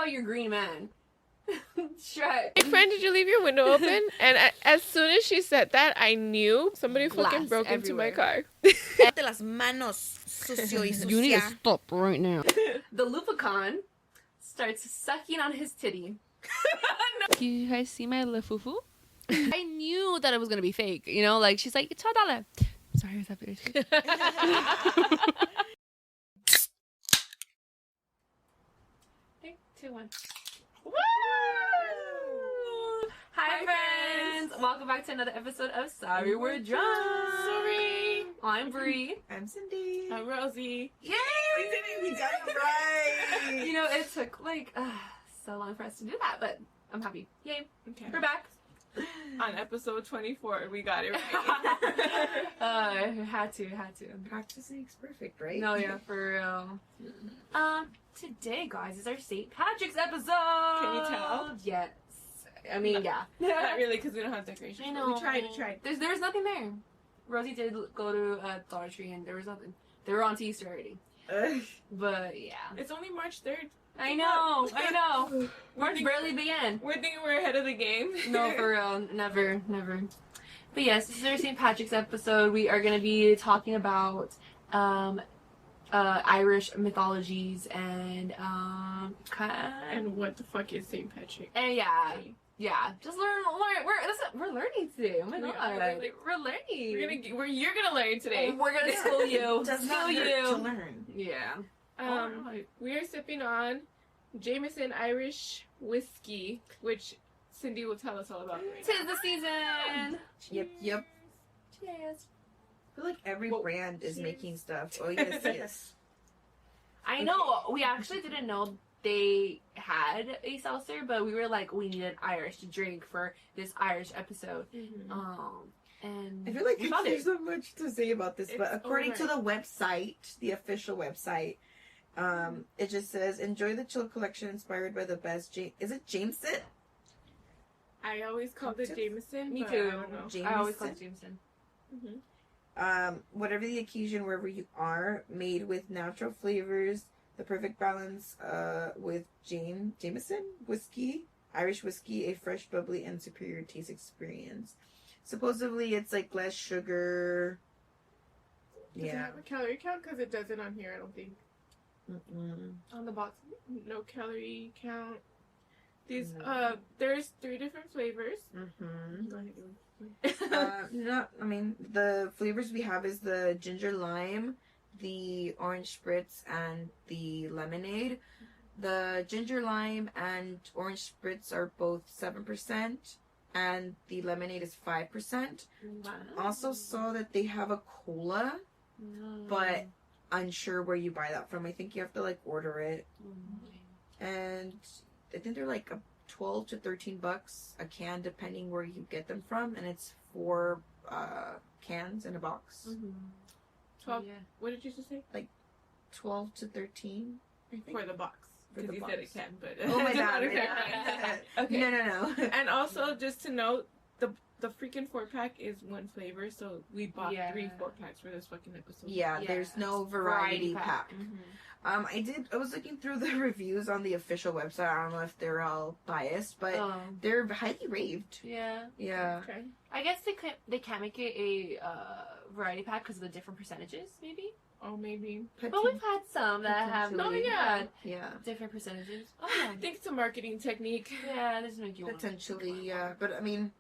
about your green man. Shrek. Hey, friend, did you leave your window open? And as soon as she said that, I knew somebody fucking broke into my car. Las manos, sucio y sucia. You need to stop right now. The Lupicon starts sucking on his titty. You guys see my labubu? I knew that it was gonna be fake. You know, like she's like, $2. Sorry, what's up, bitch? 3, 2, 1. Woo! Hi, friends! Welcome back to another episode of Sorry We're Drunk. Sorry. I'm Brie. I'm Cindy. I'm Rosie. Yay! We got it right. You know, it took like so long for us to do that, but I'm happy. Yay! Okay. We're back. On episode 24, we got it right. Had to. Practice makes perfect, right? No, yeah, for real. Today, guys, is our St. Patrick's episode. Can you tell? Yes. I mean, yeah. Not really, because we don't have decorations. I know. We tried. There was nothing there. Rosie did go to Dollar Tree, and there was nothing. They were on to Easter already. But yeah, It's only March 3rd. I know. March barely began. We're thinking we're ahead of the game. No, for real, never. But yes, this is our St. Patrick's episode. We are going to be talking about Irish mythologies and And what the fuck is St. Patrick? and yeah, just learn. We're learning today. Oh my We god, are, like, we're learning. You're gonna learn today. We're gonna school you. Does not School hurt to you. learn. Yeah. We are sipping on Jameson Irish whiskey, which Cindy will tell us all about right Tis the season. Yep. Cheers. I feel like every Well, brand is cheers. making stuff. Oh yes. I know. We actually didn't know they had a seltzer, but we were like, we needed Irish to drink for this Irish episode. And I feel like we found there's it. so much to say about this, but It's according to over. the website, the official website, it just says enjoy the chill collection inspired by the best. Is it Jameson? I always called it Jameson. Me but too. I don't know. Jameson? I always call it Jameson. Whatever the occasion, wherever you are, made with natural flavors, the perfect balance with Jameson whiskey, Irish whiskey, a fresh, bubbly, and superior taste experience. Supposedly, it's like less sugar. Does it Yeah. have a calorie count? Because it doesn't on here, I don't think. On the box. No calorie count. These, No. there's 3 different flavors. Mm-hmm. Go ahead. No, I mean, the flavors we have is the ginger lime, the orange spritz, and the lemonade. The ginger lime and orange spritz are both 7%, and the lemonade is 5%. Wow. Also saw that they have a cola, but unsure where you buy that from. I think you have to, like, order it. And I think they're like $12 to $13 a can, depending where you get them from, and it's 4 cans in a box. 12. Yeah. What did you just say? 12 to 13. I think. For the box. For Because the you said box. it can, but... Oh my Just god! wanted to yeah. clarify. Okay. No. And also, just to note, the freaking 4-pack is one flavor, so we bought 3 4-packs for this fucking episode. Yeah, there's no variety pack. Mm-hmm. I was looking through the reviews on the official website. I don't know if they're all biased, but Oh. they're highly raved. Yeah. Yeah. Okay. I guess they can't make it a variety pack because of the different percentages, maybe. Oh, maybe. But we've had some that have Potentially. had Yeah. different percentages. Oh I think it's a marketing technique. yeah, this make you want. Potentially, yeah. But I mean,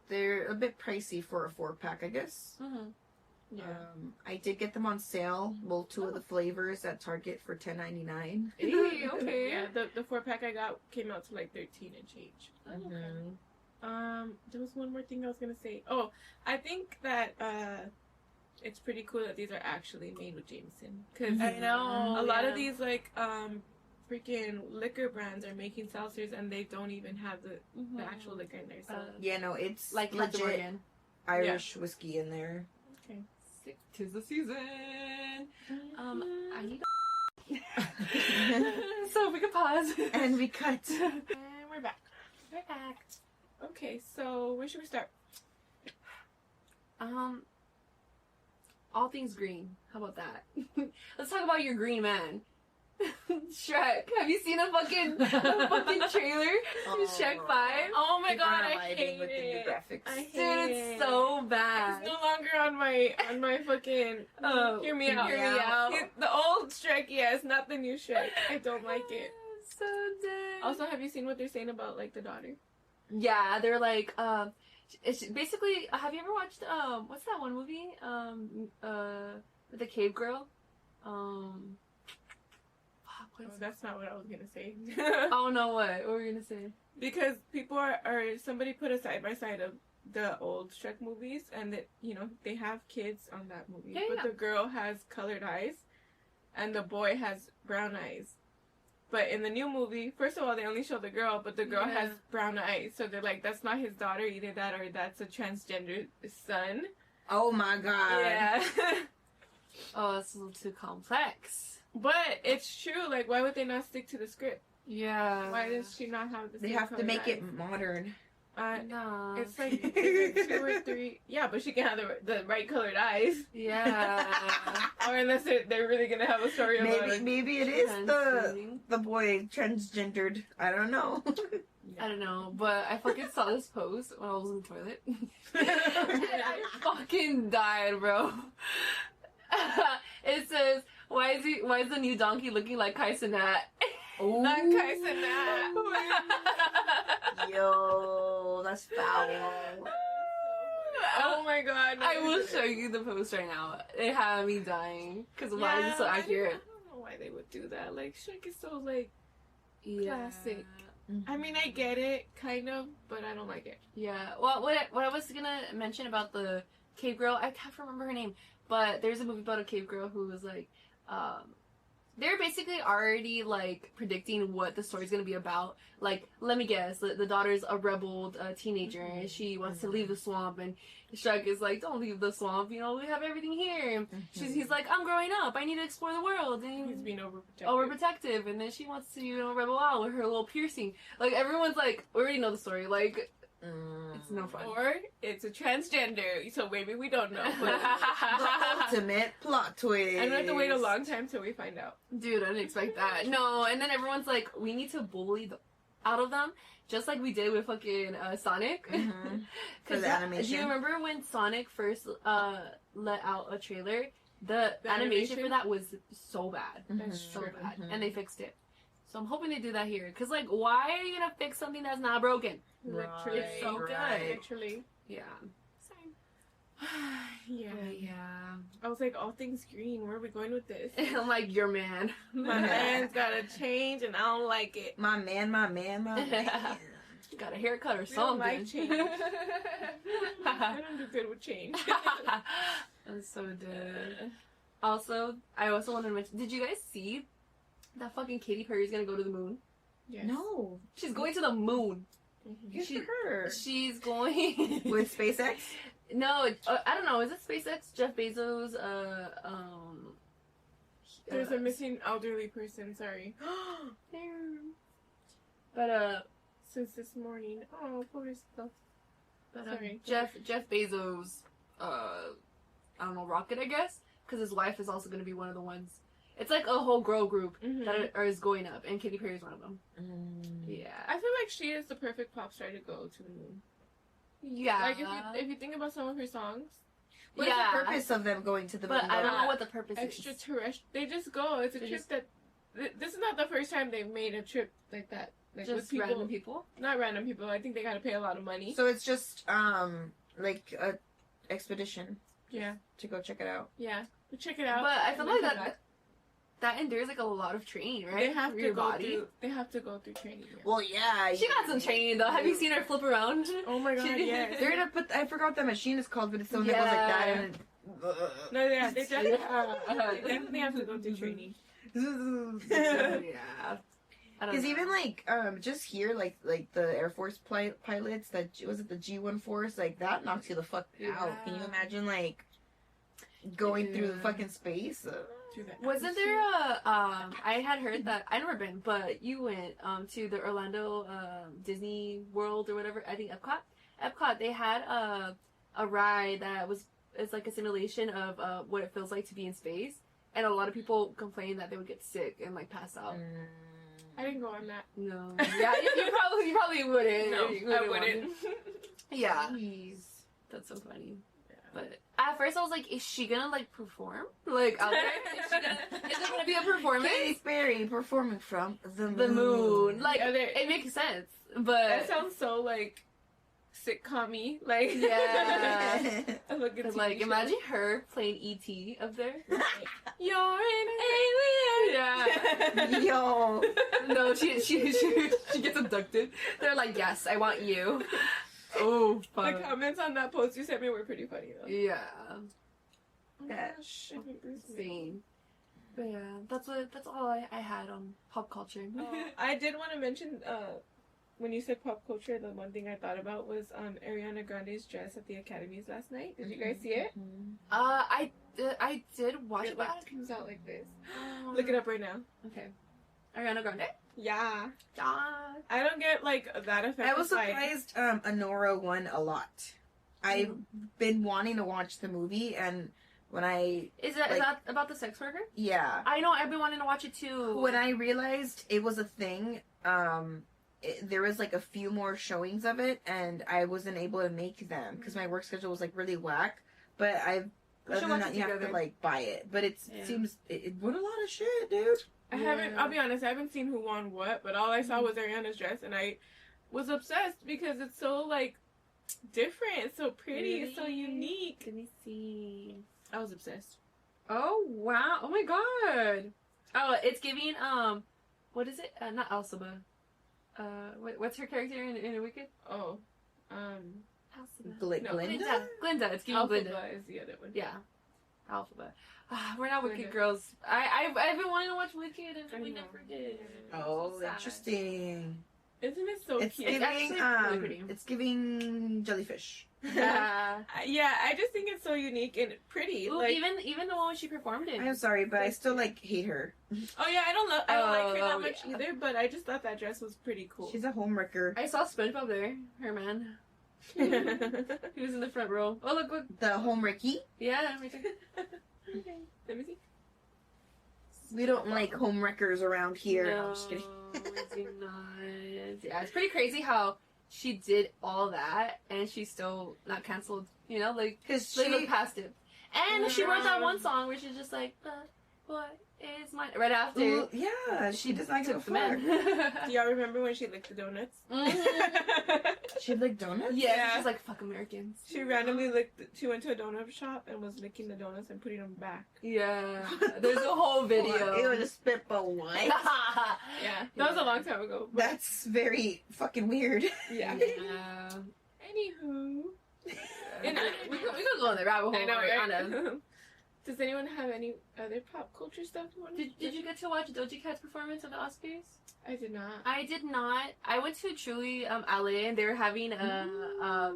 they're a bit pricey for a 4-pack, I guess. Mm-hmm. Yeah. I did get them on sale. Well, 2 of the flavors at Target for $10.99. Okay. Yeah, the 4-pack I got came out to like 13 and change. There was one more thing I was gonna say. Oh, I think that it's pretty cool that these are actually made with Jameson, because I know a lot of these like freaking liquor brands are making seltzers and they don't even have the actual liquor in there. So Yeah, no, it's like legit Morgan. Irish whiskey in there. okay. Tis the season. I need. So we can pause. And we cut. And we're back. We're back. Okay, so where should we start? All things green. How about that? Let's talk about your green man. Shrek. Have you seen a fucking trailer to Shrek 5? Oh my People god, are I vibing hate with the new it. graphics. I hate Dude, it. it's so bad. It's no longer on my fucking. Oh, hear me out. hear me out. The old Shrek, yes, not the new Shrek. I don't like it. So dead. Also, have you seen what they're saying about like the daughter? Yeah, they're like, it's basically. Have you ever watched what's that one movie? With the cave girl. Fuck, Oh, what's that's not what I was gonna say. Oh no, what were you gonna say? Because people are somebody put a side by side of the old Shrek movies, and that they have kids on that movie, Yeah, but yeah. the girl has colored eyes, and the boy has brown eyes. But in the new movie, first of all, they only show the girl, but the girl Yeah. has brown eyes, so they're like, that's not his daughter, either that or that's a transgender son. Oh my god. Yeah. Oh, that's a little too complex. But it's true. Like, why would they not stick to the script? Yeah. Why does she not have the They same have to colored make eyes? it modern. No. It's like 2 or 3. Yeah, but she can have the right colored eyes. Yeah. Or unless they're really gonna have a story about it. Maybe it is the boy transgendered. I don't know. I don't know, but I fucking saw this post when I was in the toilet. And I fucking died, bro. It says, why is the new donkey looking like Kai Cenat? Ooh. Not Kai Cenat. Yo, that's foul. Oh my god. I will show you the post right now. It had me dying. Because why is it so I accurate? don't know why they would do that. Like, Shrek is so, like, Yeah. classic. I mean, I get it, kind of, but I don't like it. Yeah. Well, what I was gonna mention about the cave girl, I can't remember her name, but there's a movie about a cave girl who was like, they're basically already like predicting what the story's gonna be about. Like, let me guess, the daughter's a rebel teenager and she wants to leave the swamp, and Shrek is like, don't leave the swamp, we have everything here. And he's like, I'm growing up, I need to explore the world, and He's being overprotective. overprotective, and then she wants to rebel out with her little piercing. Like, everyone's like, we already know the story, like, it's no fun. Or it's a transgender, so maybe we don't know. But The ultimate plot twist. and we have to wait a long time till we find out. Dude, I didn't expect that. No, and then everyone's like, we need to bully out of them, just like we did with fucking Sonic. Mhm. For the Do animation. you remember when Sonic first let out a trailer? The animation for that was so bad. That's So true. bad. And they fixed it. So I'm hoping they do that here. Because, like, why are you going to fix something that's not broken? Literally. It's so good. Literally. Yeah. Yeah. Yeah. I was like, all things green. Where are we going with this? I'm like, your man. My man's gotta change, and I don't like it. My man. Got a haircut or We don't something. like change. I don't do good with change. That's so dead. Also, I also wanted to mention, did you guys see that fucking Katy Perry's gonna go to the moon? Yes. No. She's going to the moon. Mhm. Good She- for her. She's going With SpaceX? No, I don't know. Is it SpaceX? Jeff Bezos? There's a missing elderly person, sorry. But Since this morning. Oh, poor stuff. Sorry. Jeff Bezos, I don't know, rocket, I guess, because his wife is also going to be one of the ones. It's like a whole girl group Mhm. that is going up, and Katy Perry's one of them. Yeah, I feel like she is the perfect pop star to go to the moon. yeah. Like if you think about some of her songs, What is the purpose of them going to the moon? But I don't though? know what the purpose is. extraterrestrial, they just go. It's a They trip just- that. This is not the first time they've made a trip like that. Like with Just people, random people. not random people. I think they gotta pay a lot of money. So it's just like a expedition Yeah, to go check it out. yeah. But check it out. But I feel and like then come back. that endures like a lot of training, right? They have For to your go body. through. They have to go through training. Yeah. Well, yeah. She got some training though. Have you seen her flip around? Oh my god! She- Yes. They're gonna put. I forgot what that machine is called, but it's something that goes like that. And No, yeah, they definitely, Yeah. they definitely have to go through training. Yeah. I don't Because know. even like just here like the Air Force pilots that was it the G1 Force, like that knocks you the fuck out. Can you Yeah. imagine like going through the Yeah. fucking space? Through that Wasn't there a I had heard that I've never been, but you went to the Orlando Disney World or whatever, I think Epcot, they had a ride that it's like a simulation of what it feels like to be in space, and a lot of people complained that they would get sick and like pass out. I didn't go on that. No. Yeah, you probably wouldn't. No, You I wouldn't. Yeah. Jeez. That's so funny. Yeah. But at first I was like, is she gonna like perform? Like out there? Is it gonna be a performance? Katy Perry performing from the moon. Like, Are there- it makes sense. But That sounds so like sitcom-y. Like yeah. a fucking But, TV like, show. imagine her playing E.T. up there. You're an alien. Yeah. Yo. No, she gets abducted. They're like, yes, I want you. Oh, The fuck. comments on that post you sent me were pretty funny though. Yeah. Oh my gosh, I think Bruce made- Insane. But yeah, that's all I had on pop culture. I did want to mention, when you said pop culture, the one thing I thought about was Ariana Grande's dress at the Academies last night. Did you guys see it? I did watch it. It comes out like this. Look it up right now. Okay. Ariana Grande. Yeah. Yeah. I don't get like that effect. I was surprised Honora won a lot. I've been wanting to watch the movie, and when I... Is that about the sex worker? Yeah. I know, I've been wanting to watch it too. When I realized it was a thing, there was like a few more showings of it, and I wasn't able to make them because my work schedule was like really whack. But We should other than watch that, it you have to together. like buy it. But it Yeah. seems it won a lot of shit, dude. I haven't, I'll be honest, I haven't seen who won what, but all I saw was Ariana's dress, and I was obsessed because it's so, like, different, it's so pretty, it's so Really? unique. Let me see. I was obsessed. Oh, wow. Oh my god. Oh, it's giving, what is it? Not Elphaba. What's her character in Wicked? Oh, Elphaba. No, Glinda. Glinda. It's giving Glinda. Alphaba is the other one. Yeah. Alphaba. We're not Wicked Glinda. girls. I've been wanting to watch Wicked and I we know. never did. Oh, So sad. interesting. Isn't it so It's cute? It's giving actually really pretty. it's giving jellyfish. Yeah. Yeah, I just think it's so unique and pretty. Ooh, like, even the one she performed in. I'm sorry, but I still like hate her. oh yeah, I don't like her that Oh, much yeah. either, but I just thought that dress was pretty cool. She's a homewrecker. I saw SpongeBob there. Her man. He was in the front row. Oh look. The homewrecky. Yeah. Right there. Okay, let me see. We don't like homewreckers around here. No, I'm just kidding. we do not. Yeah, it's pretty crazy how she did all that and she's still not canceled. You know, like Because they look she, past it. And she wrote that one song where she's just like, what is mine? Right after. Ooh, yeah, she does not give a took the fuck. man. Do y'all remember when she licked the donuts? She like donuts. Yeah, Yeah. she's like, fuck Americans. She randomly she went to a donut shop and was licking the donuts and putting them back. Yeah. There's a whole video. It was a spitball what? Yeah, that was a long time ago. But That's very fucking weird. yeah. Yeah. Anywho, And we could go on the rabbit hole. I know, right? right? I know. Does anyone have any other pop culture stuff you want to Did you get to watch Doja Cat's performance at the Oscars? I did not. I did not. I went to Truly LA and they were having a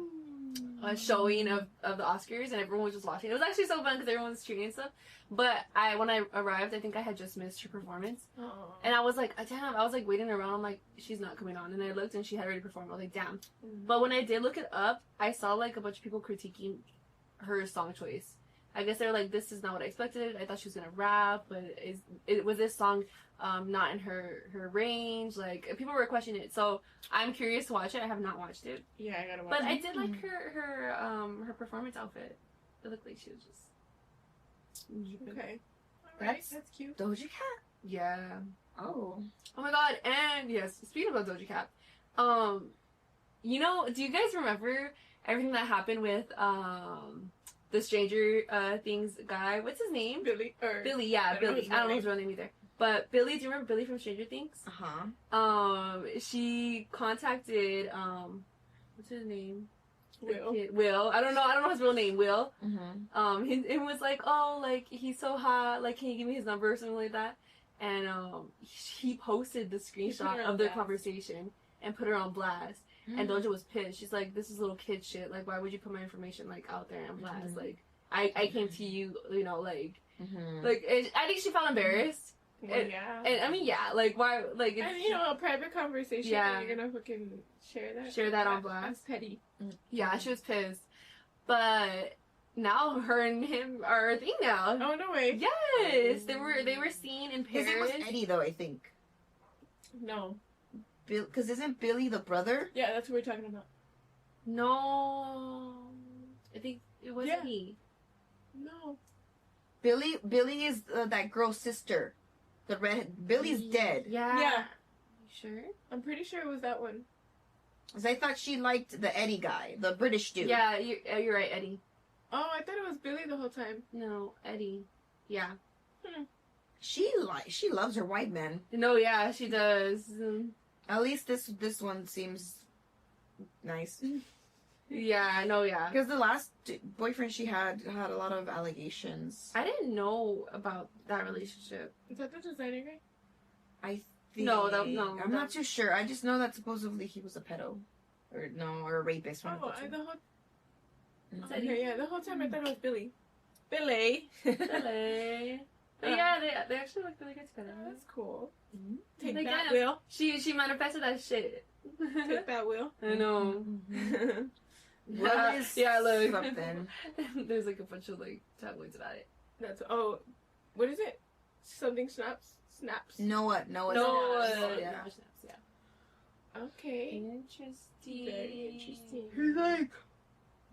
showing of the Oscars and everyone was just watching. It was actually so fun because everyone was cheering and stuff. But when I arrived, I think I had just missed her performance. Oh. And I was like, damn, I was like waiting around. I'm like, she's not coming on. And I looked and she had already performed. I was like, damn. But when I did look it up, I saw like a bunch of people critiquing her song choice. I guess they were like, this is not what I expected. I thought she was gonna rap, but was this song not in her range? Like people were questioning it. So I'm curious to watch it. I have not watched it, Yeah, I gotta watch but it. I did like her performance outfit. It looked like she was just Okay. Alright, that's cute. Doja Cat. yeah. Oh. Oh my god! And yes, speaking about Doja Cat, you know, do you guys remember everything that happened with the Stranger Things guy? What's his name? Billy. Billy, yeah, I don't know Billy. his I don't know name. his real name either. But Billy, do you remember Billy from Stranger Things? She contacted what's his name? Will. Will. I don't know his real name. Will. Mm-hmm. It was like, oh, like he's so hot. Like, can you give me his number or something like that? And he posted the put her screenshot on of their blast. conversation and put her on blast. Mm-hmm. And Doja was pissed. She's like, this is little kid shit. Like, why would you put my information like out there on blast? Mhm. Like, I came to you, you know, like Mm-hmm. I think she felt embarrassed. Well, And- yeah. And I mean, yeah, like why, like And you know, a private conversation. Yeah. And you're gonna fucking share that. Share that on That's blast. petty. yeah, she was pissed. But now her and him are a thing now. Oh, no way. Yes, they were seen in His Paris. name was Eddie, though, I think. No. Because isn't Billy the brother? Yeah, that's what we're talking about. No, I think it wasn't he. No. Billy is that girl's sister. The red. Billy's dead. Yeah. Yeah. You sure? I'm pretty sure it was that one. Because I thought she liked the Eddie guy, the British dude. Yeah, you're right, Eddie. Oh, I thought it was Billy the whole time. No, Eddie. Yeah. She loves her white man. No, yeah, she does. At least this one seems nice. Yeah, no, yeah. Because the last boyfriend she had a lot of allegations. I didn't know about that relationship. Is that the designer guy? I think. No, I'm not too sure. I just know that supposedly he was a pedo, or a rapist. One of Oh, the two. Okay, yeah, the whole time I thought it was Billy. Billy. Hello. But yeah, they actually look really good together. That's cool. Mhm. Take Like that, that. Will. She manifested that shit. Take that, Will. I know. Will is Yeah, look. something. There's like a bunch of like tabloids about it. That's what is it? Something snaps. Noah. No, Yeah. yeah. Okay. Interesting. Very interesting. He's like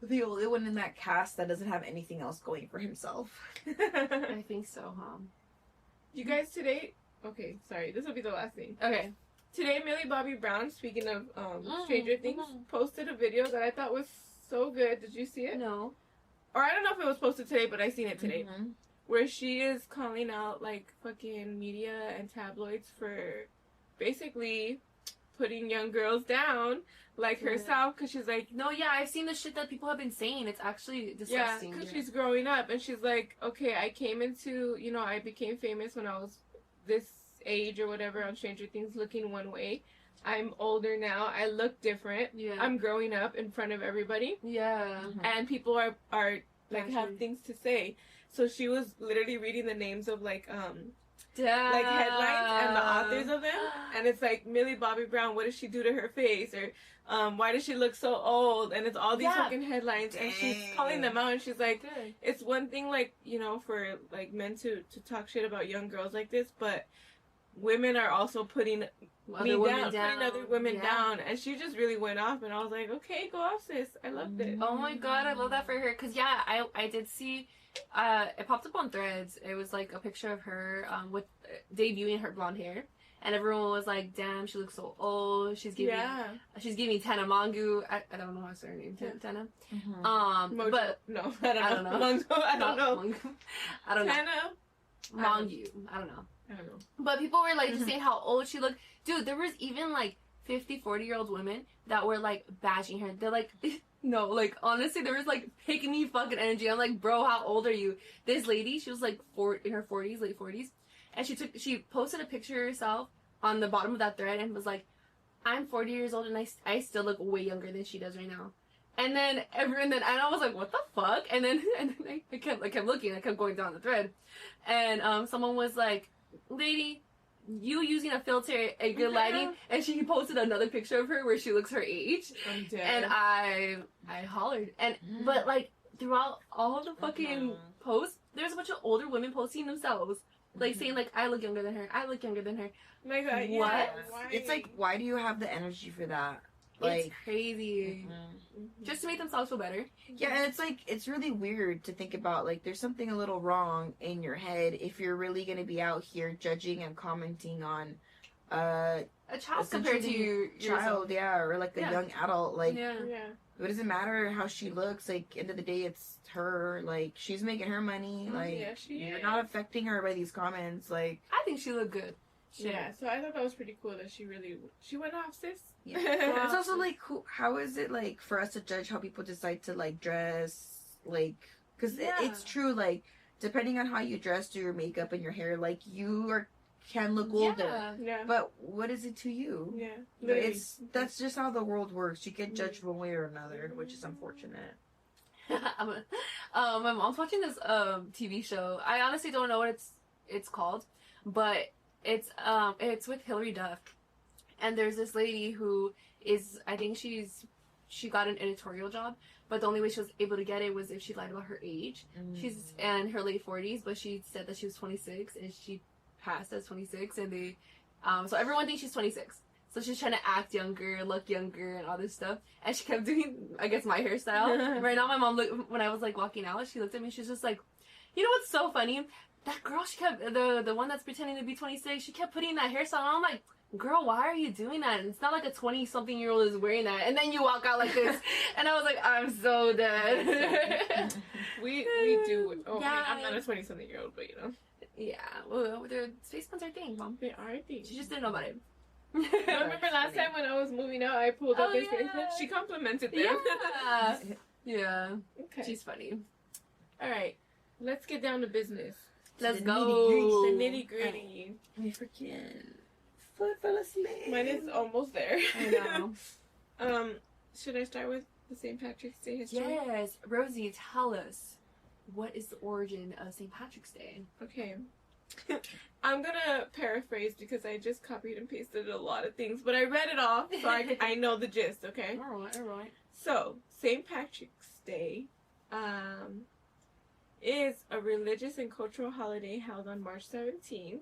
the only one in that cast that doesn't have anything else going for himself. I think so, huh? You guys today? Okay, sorry. This will be the last thing. Okay. Today, Millie Bobby Brown, speaking of Mm, Stranger Things, posted a video that I thought was so good. Did you see it? No. Or I don't know if it was posted today, but I seen it today. Mhm. Where she is calling out like fucking media and tabloids for basically putting young girls down, like Yeah. herself, because she's like, No, yeah, I've seen the shit that people have been saying. It's actually yeah, disgusting. because she's growing up and she's like, okay, I came into, I became famous when I was this age or whatever on Stranger Things, looking one way. I'm older now. I look different. Yeah. I'm growing up in front of everybody, Yeah. Mhm. and people are like have Bashing. things to say. So she was literally reading the names of like Damn. headlines and the authors of them, and it's like Millie Bobby Brown, what did she do to her face, or why does she look so old, and it's all these Yeah. fucking headlines, and she's Dang. calling them out, and she's like, Good. it's one thing like for like men to talk shit about young girls like this, but women are also putting Other women down. putting other women Yeah. down, and she just really went off, and I was like, okay, go off, sis. I loved it. Oh my god, I love that for her. Cause yeah, I did see, it popped up on Threads. It was like a picture of her with debuting her blonde hair, and everyone was like, "Damn, she looks so old. She's giving Tana Mongu. I don't know how to say her name. Yeah. Tana. Mhm. Mojo. But No, I don't know. know. Mongo, I don't know. Mongu. I don't know. Tana? Mongu. I don't know. I don't know. But people were like just saying how old she looked. Dude, there was even like 50, 40-year-old women that were like bashing her. They're like, no, like honestly, there was like picking me fucking energy. I'm like, bro, how old are you? This lady, she was like in her 40s, late 40s, and she posted a picture of herself on the bottom of that thread and was like, I'm 40 years old and I still look way younger than she does right now. And then and I was like, what the fuck? And then I kept looking, I kept going down the thread, and someone was like, lady, you using a filter, a good lighting, and she posted another picture of her where she looks her age, I'm dead. and I hollered, and but like throughout all the fucking posts, there's a bunch of older women posting themselves, like saying like, I look younger than her, I look younger than her. Like that, yeah, What? why? It's like, why do you have the energy for that? It's Like, crazy, just to make themselves feel better. yeah, and it's like, it's really weird to think about, like, there's something a little wrong in your head if you're really going to be out here judging and commenting on A child compared to your child, yeah, or like a Yeah. young adult. Like, Yeah. Yeah. it doesn't matter how she looks. Like, end of the day, it's her. Like, she's making her money. Like, Yeah, she you're is. not affecting her by these comments. Like, I think she looked good. Shit. Yeah, so I thought that was pretty cool that she went off, sis. yeah. It's also like, how is it like for us to judge how people decide to like dress? Like, because Yeah. it's true. Like, depending on how you dress, do your makeup and your hair, like can look older. Yeah. Yeah. But what is it to you? Yeah. But Literally. that's just how the world works. You get judged one way or another, which is unfortunate. My mom's watching this TV show. I honestly don't know what it's called, but it's with Hilary Duff, and there's this lady who is, I think she's she got an editorial job, but the only way she was able to get it was if she lied about her age. She's in her late 40s, but she said that she was 26, and she passed as 26, and they, so everyone thinks she's 26. So she's trying to act younger, look younger, and all this stuff. And she kept doing, I guess, my hairstyle. Right now, my mom, when I was, like, walking out, she looked at me, she's just like, you know what's so funny? That girl, she kept, the one that's pretending to be 26, she kept putting that hairstyle on. I'm like, girl, why are you doing that? And it's not like a 20-something-year-old is wearing that. And then you walk out like this. And I was like, I'm so dead. we do. Oh, Yeah. I mean, I'm not a 20-something-year-old, but, you know. Yeah, well, their space buns are things, Mom. They are things. She just didn't know about it. I remember last time when I was moving out, I pulled up his Facebook. She complimented them. Yeah. Yeah. Okay. She's funny. All right. Let's get down to business. Let's the go. The nitty gritty. We freaking foot fell asleep. Mine is almost there. I know. Should I start with the St. Patrick's Day history? Yes. Rosie, tell us, what is the origin of St. Patrick's Day? Okay. I'm gonna paraphrase because I just copied and pasted a lot of things, but I read it off, so I know the gist, okay? Alright. So, St. Patrick's Day is a religious and cultural holiday held on March 17th.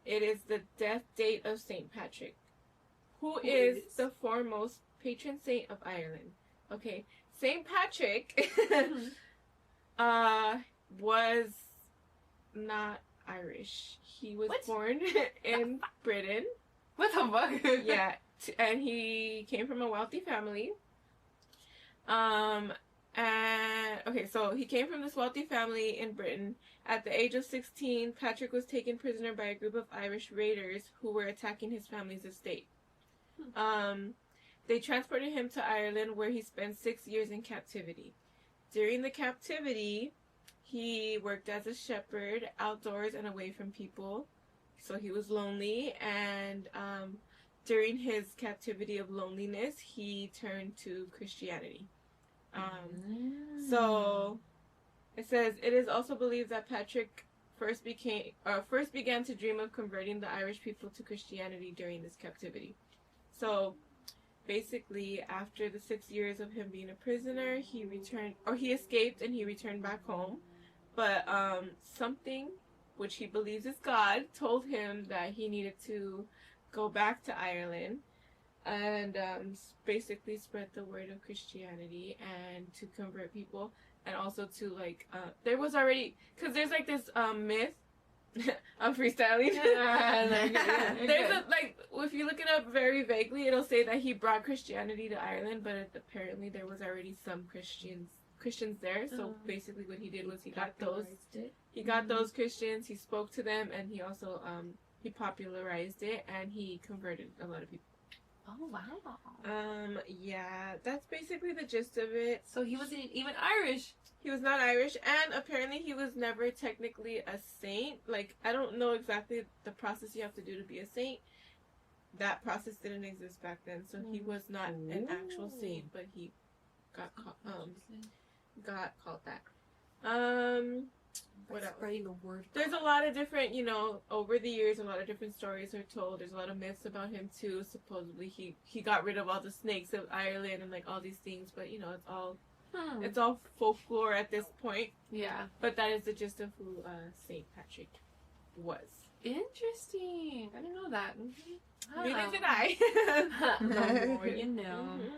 It is the death date of St. Patrick, who is the foremost patron saint of Ireland. Okay, St. Patrick was not Irish. He was born in Britain. What the fuck? Yeah, and he came from a wealthy family. And okay, so he came from this wealthy family in Britain. At the age of 16, Patrick was taken prisoner by a group of Irish raiders who were attacking his family's estate. They transported him to Ireland, where he spent 6 years in captivity. During the captivity, he worked as a shepherd outdoors and away from people. So he was lonely, and during his captivity of loneliness, he turned to Christianity. So it says it is also believed that Patrick first began to dream of converting the Irish people to Christianity during this captivity. So basically, after the 6 years of him being a prisoner, he escaped and he returned back home. But something, which he believes is God, told him that he needed to go back to Ireland and basically spread the word of Christianity and to convert people, and also to there was already, because there's like this myth. I'm freestyling. There's if you look it up very vaguely, it'll say that he brought Christianity to Ireland, but apparently there was already some Christians there. So basically what he did was he got those Christians, he spoke to them, and he also he popularized it, and he converted a lot of people. Oh, wow. Yeah, that's basically the gist of it. So he wasn't even Irish. He was not Irish, and apparently he was never technically a saint. I don't know exactly the process you have to do to be a saint. That process didn't exist back then, so he was not an actual saint, but he got called that. What else? Spreading the word. There's a lot of different, over the years, a lot of different stories are told. There's a lot of myths about him too. Supposedly he got rid of all the snakes of Ireland and all these things, but it's all folklore at this point. Yeah. But that is the gist of who St. Patrick was. Interesting. I didn't know that. Neither did I. The more you know. Mm-hmm.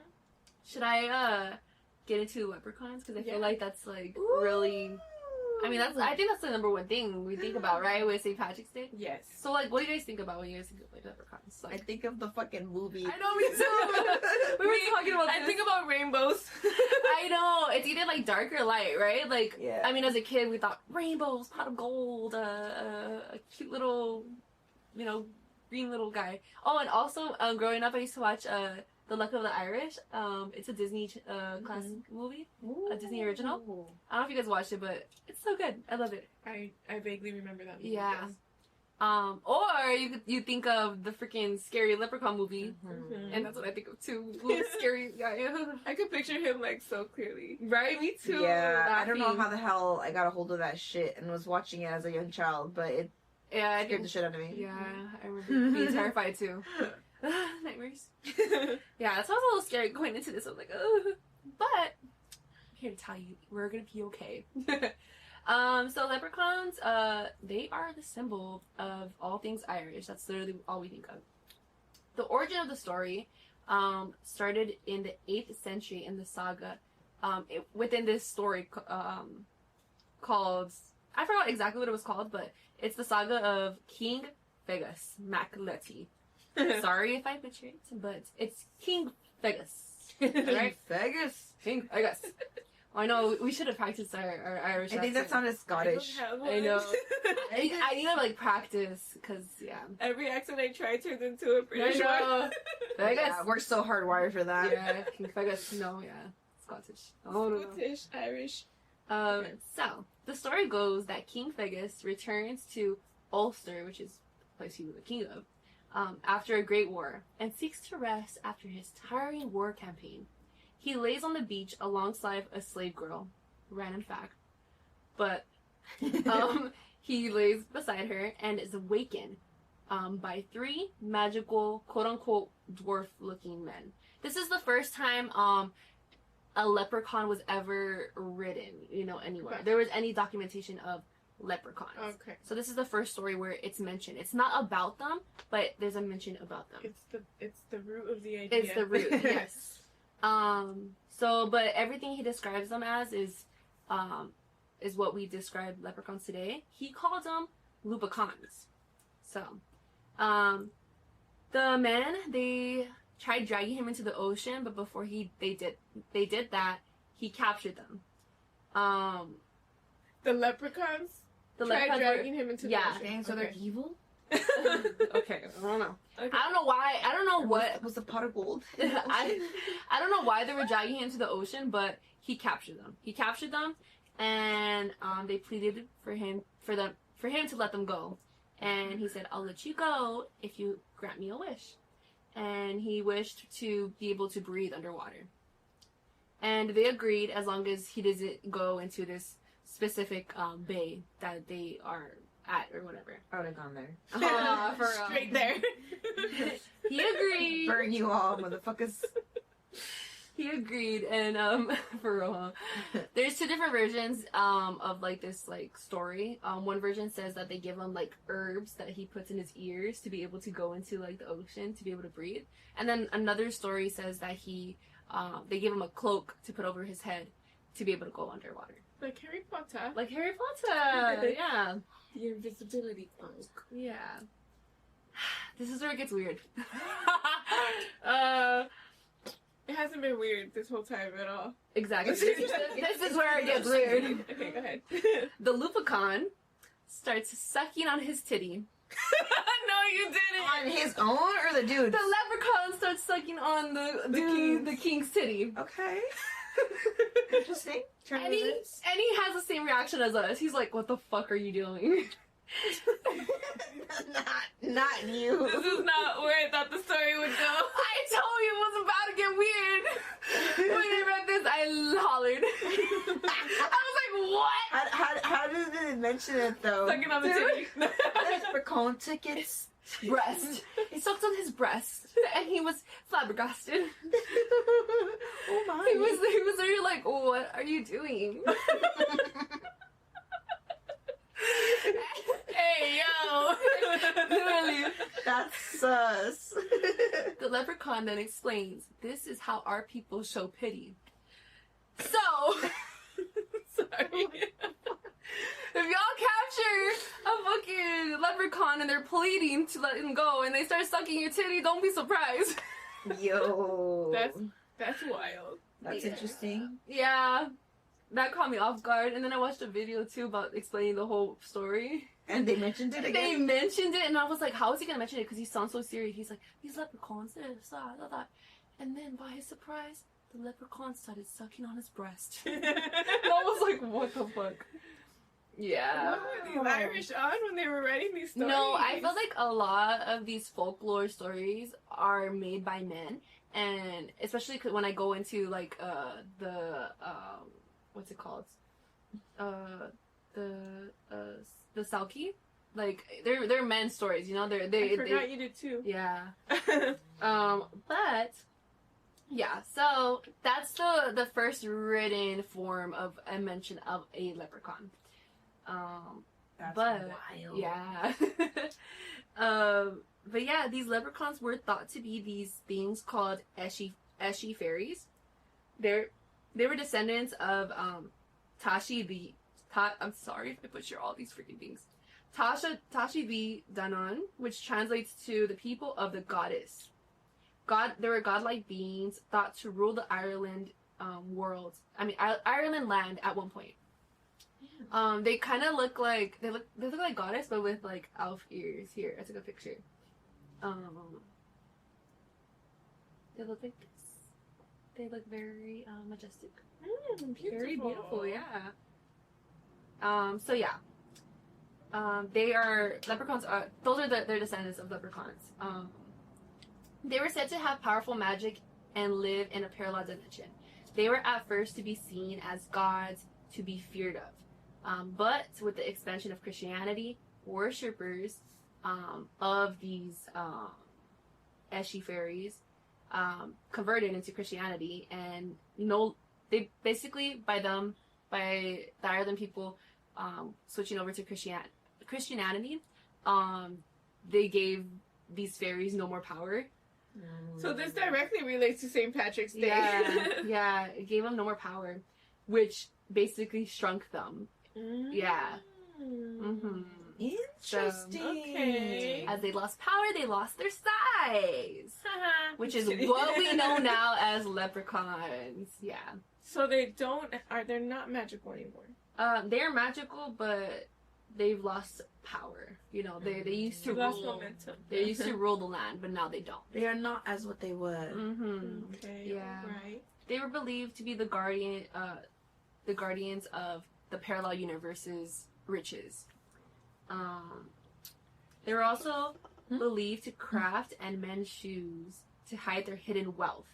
Should I get into leprechauns? Because I feel like that's really. I mean, I think that's the number one thing we think about, right? With St. Patrick's Day. Yes. So, what do you guys think about when you guys think of leprechauns? I think of the fucking movie. I know, me too. we were talking about this. I think about rainbows. I know. It's either dark or light, right? Yeah. I mean, as a kid, we thought rainbows, pot of gold, a cute little, green little guy. Oh, and also, growing up, I used to watch The Luck of the Irish. It's a Disney classic movie, a Disney original. I don't know if you guys watched it, but it's so good. I love it. I vaguely remember that movie. Yeah. Yes. Or you think of the freaking scary leprechaun movie, and that's what I think of too. Scary guy. I could picture him so clearly. Right, me too. Yeah, I don't know how the hell I got a hold of that shit and was watching it as a young child, but it scared the shit out of me. Yeah, I remember being terrified too. Nightmares. Yeah, Yeah, so I was a little scared going into this. I was like, ugh. But I'm here to tell you, we're gonna be okay. So leprechauns, they are the symbol of all things Irish. That's literally all we think of. The origin of the story started in the 8th century in the saga. Within this story called, I forgot exactly what it was called, but it's the saga of King Fegus MacLetty. Sorry if I butchered it, but it's King Fegus. Right? Vegas. King Fegus. I know we should have practiced our Irish. I think that accent. sounded Scottish. I know. I need to like practice because Every accent I try turns into a British I know. one. Fegus. Yeah, we're so hardwired for that. Yeah, King Fegus. No, yeah, Scottish. Oh no. Scottish, Irish. So the story goes that King Fegus returns to Ulster, which is the place he was the king of, after a great war, and seeks to rest after his tiring war campaign. He lays on the beach alongside a slave girl, random fact, but he lays beside her and is awakened by 3 magical, quote-unquote, dwarf-looking men. This is the first time a leprechaun was ever written, anywhere. Okay. There was any documentation of leprechauns. Okay. So this is the first story where it's mentioned. It's not about them, but there's a mention about them. It's the root of the idea. It's the root, yes. But everything he describes them as is what we describe leprechauns today. He called them lupacons. So, the men, they tried dragging him into the ocean, but before they did that, he captured them. The leprechauns. Tried dragging him into the ocean. Dang, so they're evil? Okay, I don't know. Okay. I don't know why. I don't know what. Was the pot of gold? I don't know why they were dragging him into the ocean, but he captured them, and they pleaded for him to let them go, and he said, "I'll let you go if you grant me a wish," and he wished to be able to breathe underwater, and they agreed as long as he doesn't go into this specific bay that they are at or whatever. I would have gone there. Straight there. He agreed. Burn you all, motherfuckers. He agreed, and for real, huh? There's 2 different versions of like this like story. One version says that they give him like herbs that he puts in his ears to be able to go into like the ocean to be able to breathe, and then another story says that they give him a cloak to put over his head to be able to go underwater. Like Harry Potter. Like Harry Potter, yeah. The invisibility cloak. Yeah. This is where it gets weird. It hasn't been weird this whole time at all. Exactly. This is where it gets weird. Okay, go ahead. The lupacon starts sucking on his titty. No, you didn't. On his own or the dude? The leprechaun starts sucking on the king's titty. Okay. Interesting. And he has the same reaction as us. He's like, "What the fuck are you doing?" not you. This is not where I thought the story would go. I told you it was about to get weird. When I read this, I hollered. I was like, "What?" How did it mention it though? Sucking on the titty. Leprechaun tickets. Breast. He sucked on his breast, and he was flabbergasted. Oh my. He was literally like, "What are you doing?" Hey, yo. Literally. That's sus. The leprechaun then explains, "This is how our people show pity." So, Sorry. if y'all capture a fucking leprechaun and they're pleading to let him go and they start sucking your titty, don't be surprised. Yo. That's wild. That's interesting. Yeah. That caught me off guard. And then I watched a video too about explaining the whole story. And they mentioned it They again. mentioned it, and I was like, how is he gonna mention it? Because he sounds so serious. He's like, these leprechauns, this, that. And then, by his surprise, the leprechaun started sucking on his breast. And I was like, what the fuck? Yeah. What were these Irish on when they were writing these stories? No, I feel like a lot of these folklore stories are made by men, and especially when I go into like what's it called? The Salki, like they're men's stories, you know. I forgot you did too. Yeah. But Yeah, so that's the first written form of a mention of a leprechaun. That's But wild. yeah. But yeah, these leprechauns were thought to be these things called Eshi fairies. They were descendants of Tashi the I'm sorry if I butcher all these freaking things. Tashi the Danon, which translates to the people of the goddess. There were godlike beings thought to rule the Ireland Ireland land at one point. They kind of look like they look like goddess, but with like elf ears. Here, I took a picture. They look like this. They look very majestic. Beautiful. Very beautiful, yeah. So yeah. They are leprechauns. Those are their descendants of leprechauns. They were said to have powerful magic and live in a parallel dimension. They were at first to be seen as gods to be feared of. But with the expansion of Christianity, worshippers of these Eshi fairies converted into Christianity, and they basically by the Ireland people switching over to Christianity, they gave these fairies no more power. So this directly relates to St. Patrick's Day. Yeah, it gave them no more power, which basically shrunk them. Yeah. Mm-hmm. Interesting. Okay. As they lost power, they lost their size, which is what we know now as leprechauns. Yeah. So they're not magical anymore. They're magical, but they've lost power. You know, they used to lost rule. momentum. They used to rule the land, but now they don't. They are not as what they were. Mm-hmm. Okay. Yeah. Right. They were believed to be the guardians of the parallel universe's riches. They were also believed to craft and mend shoes to hide their hidden wealth.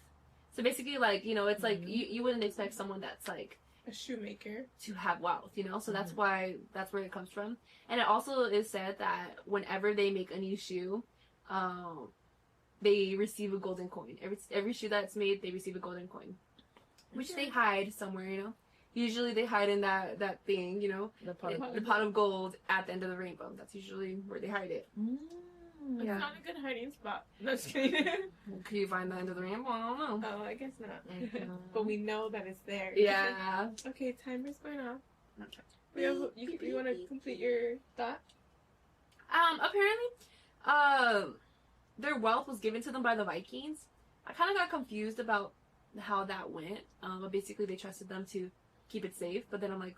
So basically, like, you know, it's like you wouldn't expect someone that's like A shoemaker. to have wealth, you know. So that's where it comes from. And it also is said that whenever they make a new shoe, they receive a golden coin. Every shoe that's made, they receive a golden coin, which they hide somewhere, you know. Usually they hide in that thing, you know, The pot. the pot of gold at the end of the rainbow. That's usually where they hide it. It's Yeah. not a good hiding spot. No, just kidding. Can you find the end of the rainbow? I don't know. Oh, I guess not. But we know that it's there. Yeah. Okay, timer's going off. Okay. You want to complete your thought? Apparently, their wealth was given to them by the Vikings. I kind of got confused about how that went. But basically they trusted them to keep it safe. But then I'm like,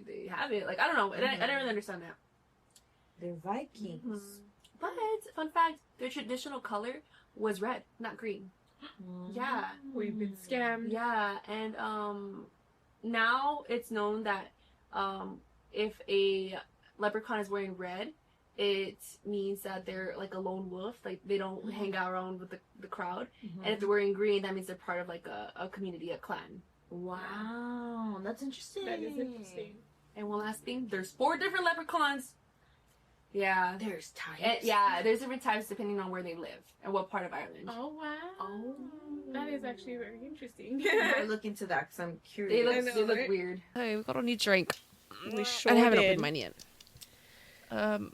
they have it. Like, I don't know. I didn't really understand that. They're Vikings. Mm-hmm. But, fun fact, their traditional color was red, not green. Yeah. We've been scammed. Yeah, and now it's known that if a leprechaun is wearing red, it means that they're like a lone wolf, like they don't hang out around with the crowd. And if they're wearing green, that means they're part of like a community, a clan. Wow, that's interesting. That is interesting. And one last thing, there's 4 different leprechauns. Yeah. There's types. Yeah, there's different types depending on where they live and what part of Ireland. Oh, wow. Oh. That is actually very interesting. I'll look into that because I'm curious. They look weird. Hey, we got a new drink. We I sure haven't did. opened mine yet. Oh,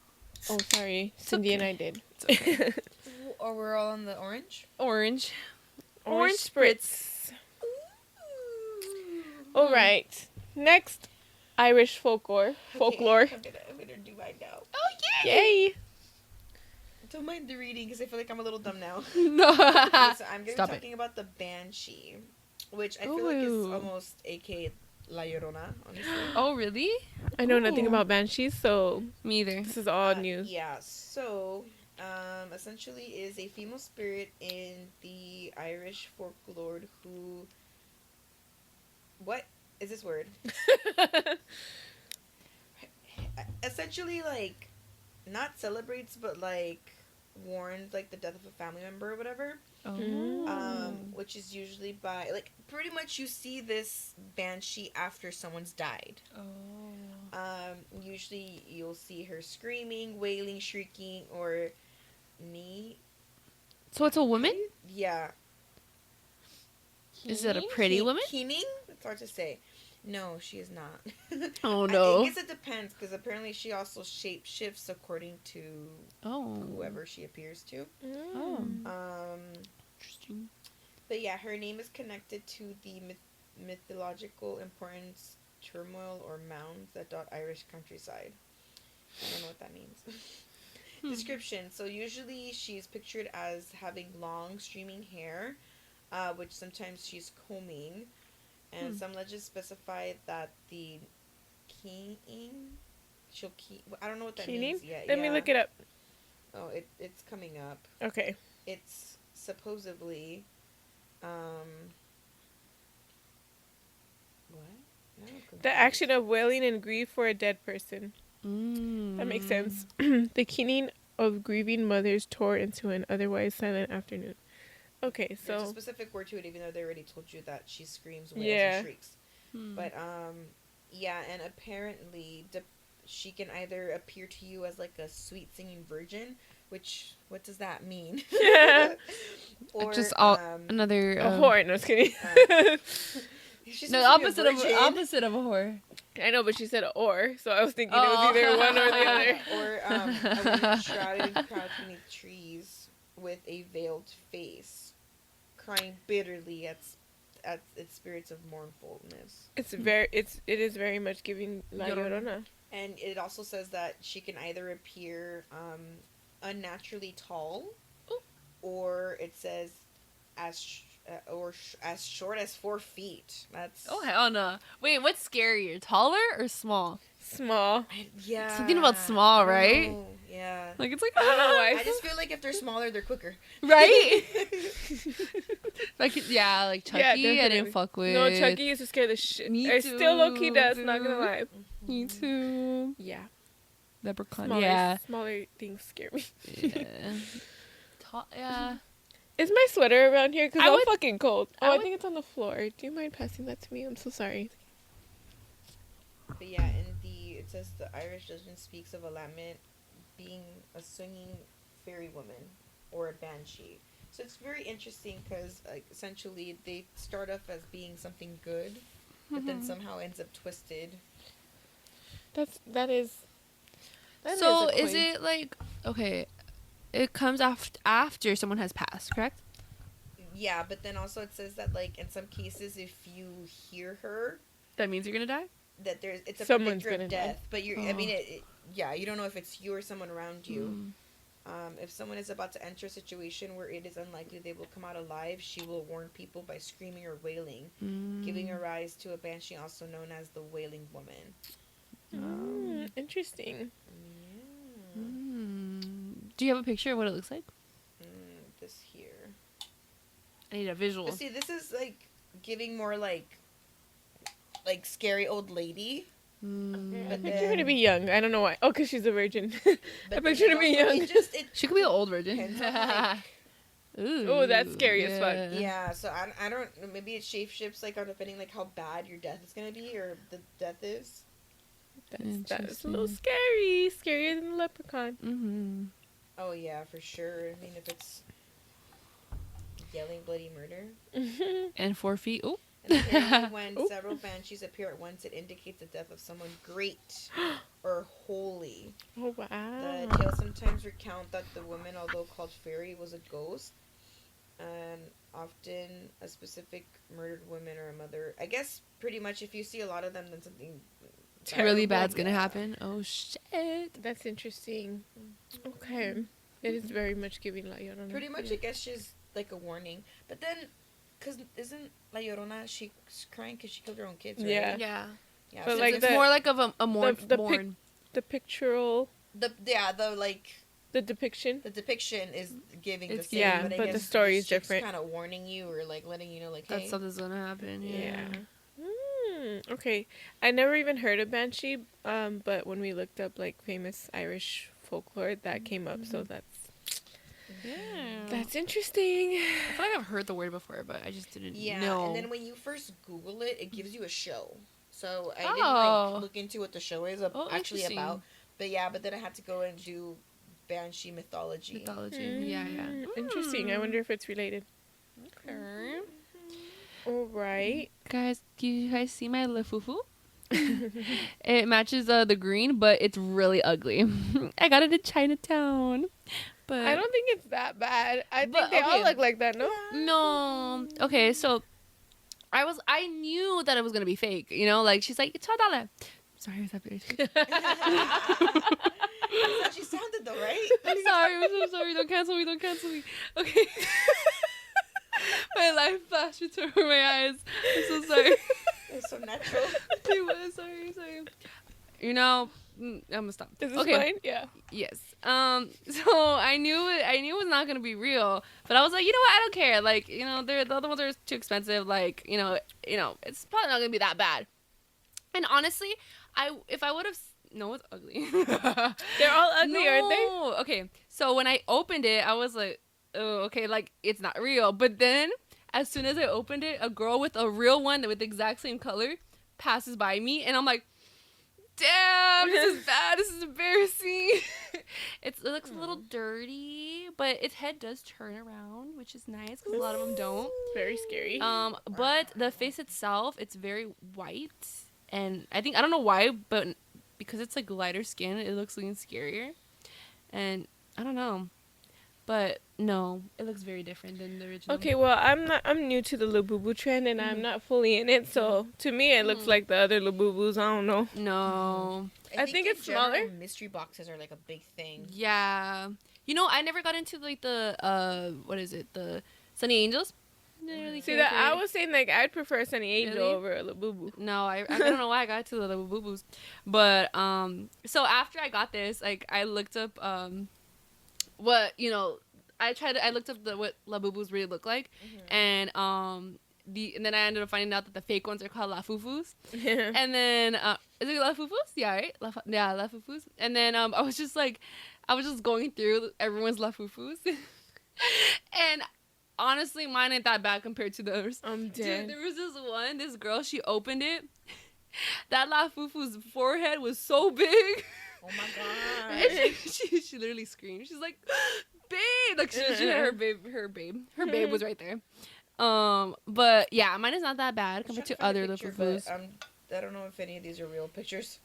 sorry. Cindy and I did. Or we're all on the orange? Orange. Orange spritz. All right. Next, Irish folklore. Folklore. I'm gonna do mine now. Oh, Yay. Don't mind the reading because I feel like I'm a little dumb now. No. Okay, so I'm gonna Stop be it. talking about the Banshee, which I feel like is Ooh. almost aka La Llorona, honestly. Oh, really? I know nothing Ooh. about banshees, so Me either. this is all news. Yeah, so essentially is a female spirit in the Irish folklore who. What is this word? Essentially, like, not celebrates, but like warns like the death of a family member or whatever. Oh. Which is usually by like pretty much you see this banshee after someone's died. Oh. Usually you'll see her screaming, wailing, shrieking, or So it's a woman? yeah. Is it a pretty woman? Keening? It's hard to say. No, she is not. Oh, no. I guess it depends, because apparently she also shape shifts according to whoever she appears to. Oh. Interesting. But yeah, her name is connected to the mythological importance, turmoil, or mounds that dot Irish countryside. I don't know what that means. Description. So usually she's pictured as having long streaming hair, which sometimes she's combing. And some legends specify that the I don't know what that means yet. Let me look it up. Oh, it's coming up. Okay. It's supposedly, what? No, The action of wailing and grief for a dead person. That makes sense. The keening of grieving mothers tore into an otherwise silent afternoon. Okay, so... There's a specific word to it, even though they already told you that she screams, wails, and shrieks. But, yeah, and apparently she can either appear to you as, like, a sweet singing virgin, which, what does that mean? Or, just another... a whore, no, just kidding. No, opposite of a whore. I know, but she said or, so I was thinking it was either one or the other. Or a woman shrouded in crowds beneath trees with a veiled face, crying bitterly at its spirits of mournfulness. It is very much giving La Llorona. And it also says that she can either appear unnaturally tall, or it says as short as 4 feet. That's hell no. Wait, what's scarier, taller or small? Small. Yeah. Something about small, right? Know. Yeah. Like it's like I don't know why. I just feel like if they're smaller, they're quicker. Right? Like like Chucky, Yeah, I didn't fuck with. No, Chucky used to scare the shit. Me I too, still low key does. Not gonna lie. Me too. Yeah. Leprechaun. Smaller things scare me. Yeah. Is my sweater around here? Because I'm would- fucking cold. I I think it's on the floor. Do you mind passing that to me? I'm so sorry. But yeah, it says the Irish legend speaks of a lament being a swinging fairy woman or a banshee. So it's very interesting because essentially they start off as being something good, but then somehow ends up twisted. That is. So is it like okay? It comes after someone has passed, correct? Yeah, but then also it says that like in some cases, if you hear her, That means you're gonna die. that it's a Someone's predictor gonna of die. death. But I mean, you don't know if it's you or someone around you. If someone is about to enter a situation where it is unlikely they will come out alive, she will warn people by screaming or wailing, giving a rise to a banshee, also known as the Wailing Woman. Interesting. Yeah. Do you have a picture of what it looks like? This here. I need a visual. But see, this is like giving more like scary old lady. I picture her to be young. I don't know why. Oh, because she's a virgin. I But picture her to be young. She could be an old virgin. Depends on, like, Oh, that's scary as fuck. yeah, so I don't. Maybe it shape shifts like on depending like how bad your death is gonna be or the death is. That is a little scary. Scarier than the leprechaun. Mm-hmm. Oh yeah, for sure. I mean, if it's yelling bloody murder. And 4 feet. Oh. And apparently when several banshees appear at once, it indicates the death of someone great or holy. Oh, wow. The tales sometimes recount that the woman, although called fairy, was a ghost. And often a specific murdered woman or a mother. I guess pretty much if you see a lot of them, then something Really bad's gonna happen. Oh shit. That's interesting. Okay. It is very much giving La Llorona. Pretty much, I guess she's like a warning. But then, because isn't La Llorona, she's crying because she killed her own kids, right? Yeah. Yeah. Yeah. But So like It's more like of a mourn. The pictorial, the depiction. the depiction is giving the It's same, yeah, but, I but the guess story is she's different. kind of warning you or like letting you know, like, That hey, something's gonna happen. Yeah. Okay. I never even heard of Banshee, but when we looked up like famous Irish folklore, that came up, so that's interesting. I feel like I've heard the word before, but I just didn't know. And then when you first Google it, it gives you a show. So I didn't Oh. like look into what the show is actually interesting. about. But then I had to go and do Banshee mythology. Mythology. Yeah. Interesting. I wonder if it's related. Okay. All right. Guys, do you guys see my labubu? It matches the green, but it's really ugly. I got it in Chinatown. But I don't think it's that bad. I But, think they all okay. look like that, no? No. Okay, so I knew that it was gonna be fake. You know, like she's like, it's $12. Sorry, was that very That's how she sounded though, right? I'm sorry. I'm so sorry. Don't cancel me. Don't cancel me. Okay. My life flashed before my eyes. I'm so sorry. It was so natural. It was. Sorry. You know, I'm gonna stop. Is this Okay. mine? Yeah. Yes. So I knew it was not gonna be real, but I was like, you know what? I don't care. Like, you know, the other ones are too expensive. Like, you know, it's probably not gonna be that bad. And honestly, if I would have. No, it's ugly. They're all ugly, aren't they? Okay. So when I opened it, I was like, oh, okay, like it's not real. But then as soon as I opened it, a girl with a real one with the exact same color passes by me, and I'm like, damn, this is bad. This is embarrassing. It looks a little dirty, but its head does turn around, which is nice because a lot of them don't. Very scary. But the face itself, it's very white, and I don't know why, but because it's like lighter skin, it looks even scarier. And I don't know, but no, it looks very different than the original. Okay, well, I'm new to the labubu trend, and I'm not fully in it, so to me it looks like the other labubus. I don't know. No. I think in it's general, smaller. Mystery boxes are like a big thing. Yeah. You know, I never got into like the what is it? The Sunny Angels. Didn't really See, care that for I it. was saying, like, I'd prefer Sunny Angel Really? over a labubu. No, I don't know why I got to the labubus. But so after I got this, like I looked up what, you know, I looked up what labubus really look like, and then I ended up finding out that the fake ones are called lafufus. And then is it lafufus? Yeah, right? Lafufus. And then I was just going through everyone's lafufus. And honestly, mine ain't that bad compared to the others. I'm Dude, dead. there was this girl, she opened it. That lafufu's forehead was so big. Oh my god. And she literally screamed. She's like, babe. Like, her babe was right there. But yeah, mine is not that bad compared to other lafufus. I don't know if any of these are real pictures.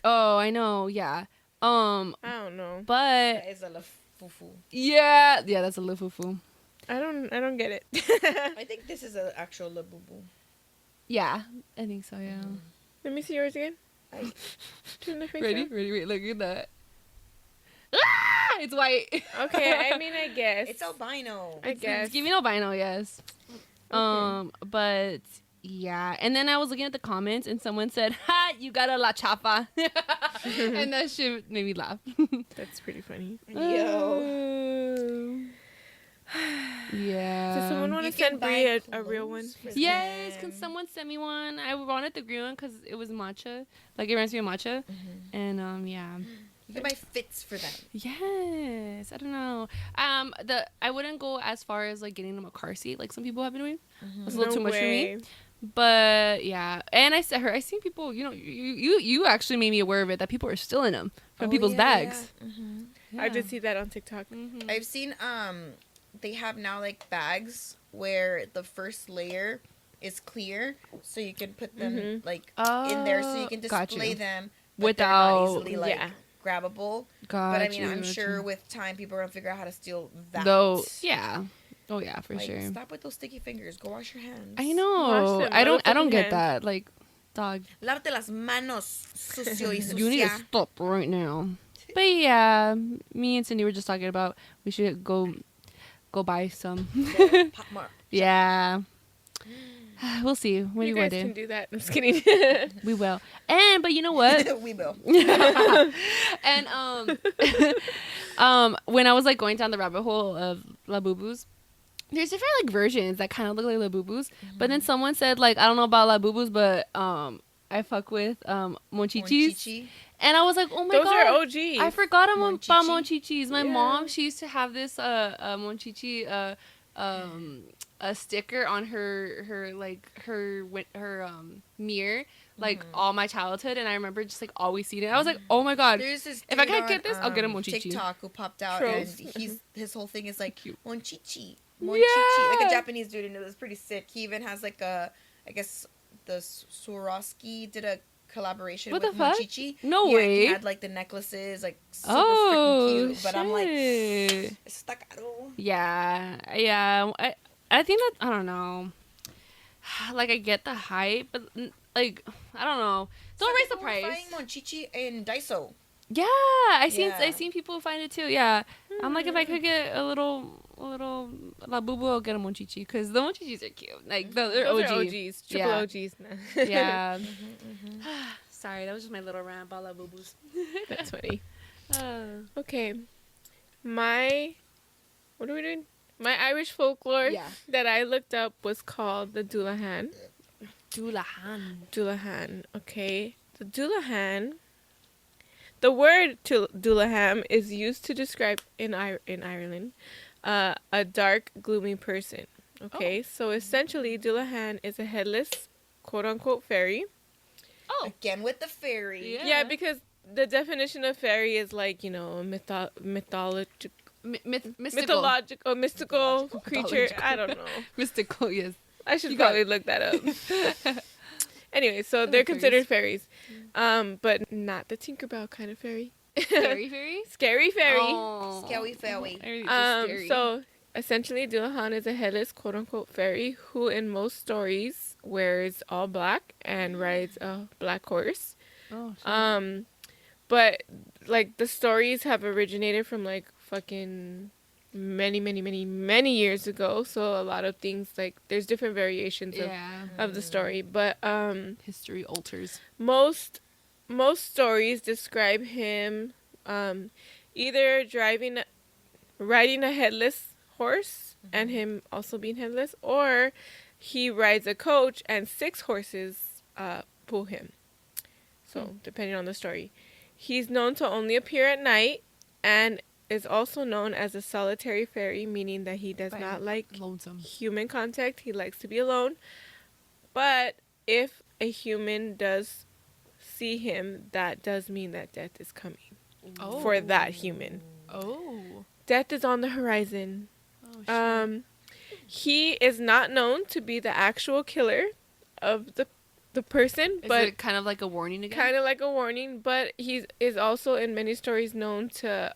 Oh, I know, yeah. I don't know. But That is a lafufu. yeah, that's a lafufu. I don't get it. I think this is an actual labubu. Yeah, I think so, yeah. Let me see yours again. Turn the face Ready? up. Wait, look at that. Ah! It's white. Okay, I mean, I guess. It's albino. I guess. It's giving albino, yes. But yeah, and then I was looking at the comments, and someone said, "Ha, you got a la chapa," and that shit made me laugh. That's pretty funny. Yo. Yeah. Does someone want You to can send buy Brie a real one? clothes for Yes, them. can someone send me one? I wanted the green one because it was matcha. Like, it reminds me of matcha. And, yeah. You can buy fits for them. Yes. I don't know. I wouldn't go as far as, like, getting them a car seat like some people have been doing. It's a little too much for me. But, yeah. And I seen people, you know, you actually made me aware of it, that people are stealing them from people's bags. Yeah. I did see that on TikTok. I've seen, they have now, like, bags where the first layer is clear, so you can put them, like, in there so you can display them but they're not without easily, like, grabbable. But I mean, I'm sure with time people are gonna figure out how to steal that. Though, yeah. Oh yeah, for like, sure. Stop with those sticky fingers. Go wash your hands. I know. Wash them, I don't fucking get hands. that. Like, dog. Lávate las manos, sucio y sucia. You need to stop right now. But yeah, me and Cindy were just talking about we should go buy some. Pop Mart. Yeah. We'll see. When You you guys want can to. do that. I'm just kidding. We will. But you know what? We will. And when I was like going down the rabbit hole of labubus, there's different like versions that kind of look like labubus. But then someone said like, I don't know about labubus, but I fuck with monchichis. Monchichi. And I was like, oh my Those god, are OGs. I forgot about Monchichi. monchichis. My Yeah. mom, she used to have this monchichi a sticker on her mirror like all my childhood, and I remember just like always seeing it. I was like, oh my god, There's this if I dude can't on, get this, I'll get a monchichi. TikTok who popped out Trolls. and his whole thing is like Cute. monchichi. Monchichi, like a Japanese dude, and it was pretty sick. He even has like I guess the Swarovski did a collaboration What with the fuck? Monchichi. No yeah, way. He had like the necklaces, like super freaking cute. But I'm like, shit. está caro. Yeah. I think that, I don't know. Like, I get the hype, but like, I don't know. Don't raise the price. Buying Monchichi in Daiso. Yeah, I seen people find it too. Yeah, I'm like, if I could get a little labubu, I'll get a monchichi, because the monchichis are cute. Like they're Those OG. are OGs, triple Yeah. OGs. Yeah. Sorry, that was just my little rant about labubus. That's funny. Okay, what are we doing? My Irish folklore Yeah. that I looked up was called the Dullahan. Dullahan. Okay, the Dullahan. The word Dullahan is used to describe in Ireland a dark, gloomy person. Okay, so essentially, Dullahan is a headless, quote unquote, fairy. Oh, Again with the fairy. Yeah. Yeah, because the definition of fairy is like, mythological creature. Mythological. I don't know. mystical. Yes. I should You got probably look that up. Anyway, so they're considered fairies, but not the Tinkerbell kind of fairy. Scary fairy. Scary fairy. Oh. Scary fairy. Scary. So essentially, Dullahan is a headless, quote unquote, fairy who, in most stories, wears all black and rides a black horse. Oh, shit. But like the stories have originated from like fucking many years ago. So a lot of things, like, there's different variations of the story, but history alters. most stories describe him either riding a headless horse and him also being headless, or he rides a coach and 6 horses pull him. So depending on the story, he's known to only appear at night and is also known as a solitary fairy, meaning that he does not like lonesome human contact. He likes to be alone. But if a human does see him, that does mean that death is coming for that human. Oh. Death is on the horizon. Oh, shit. He is not known to be the actual killer of the person, Is but it kind of like a warning again? kind of like a warning. But he is also in many stories known to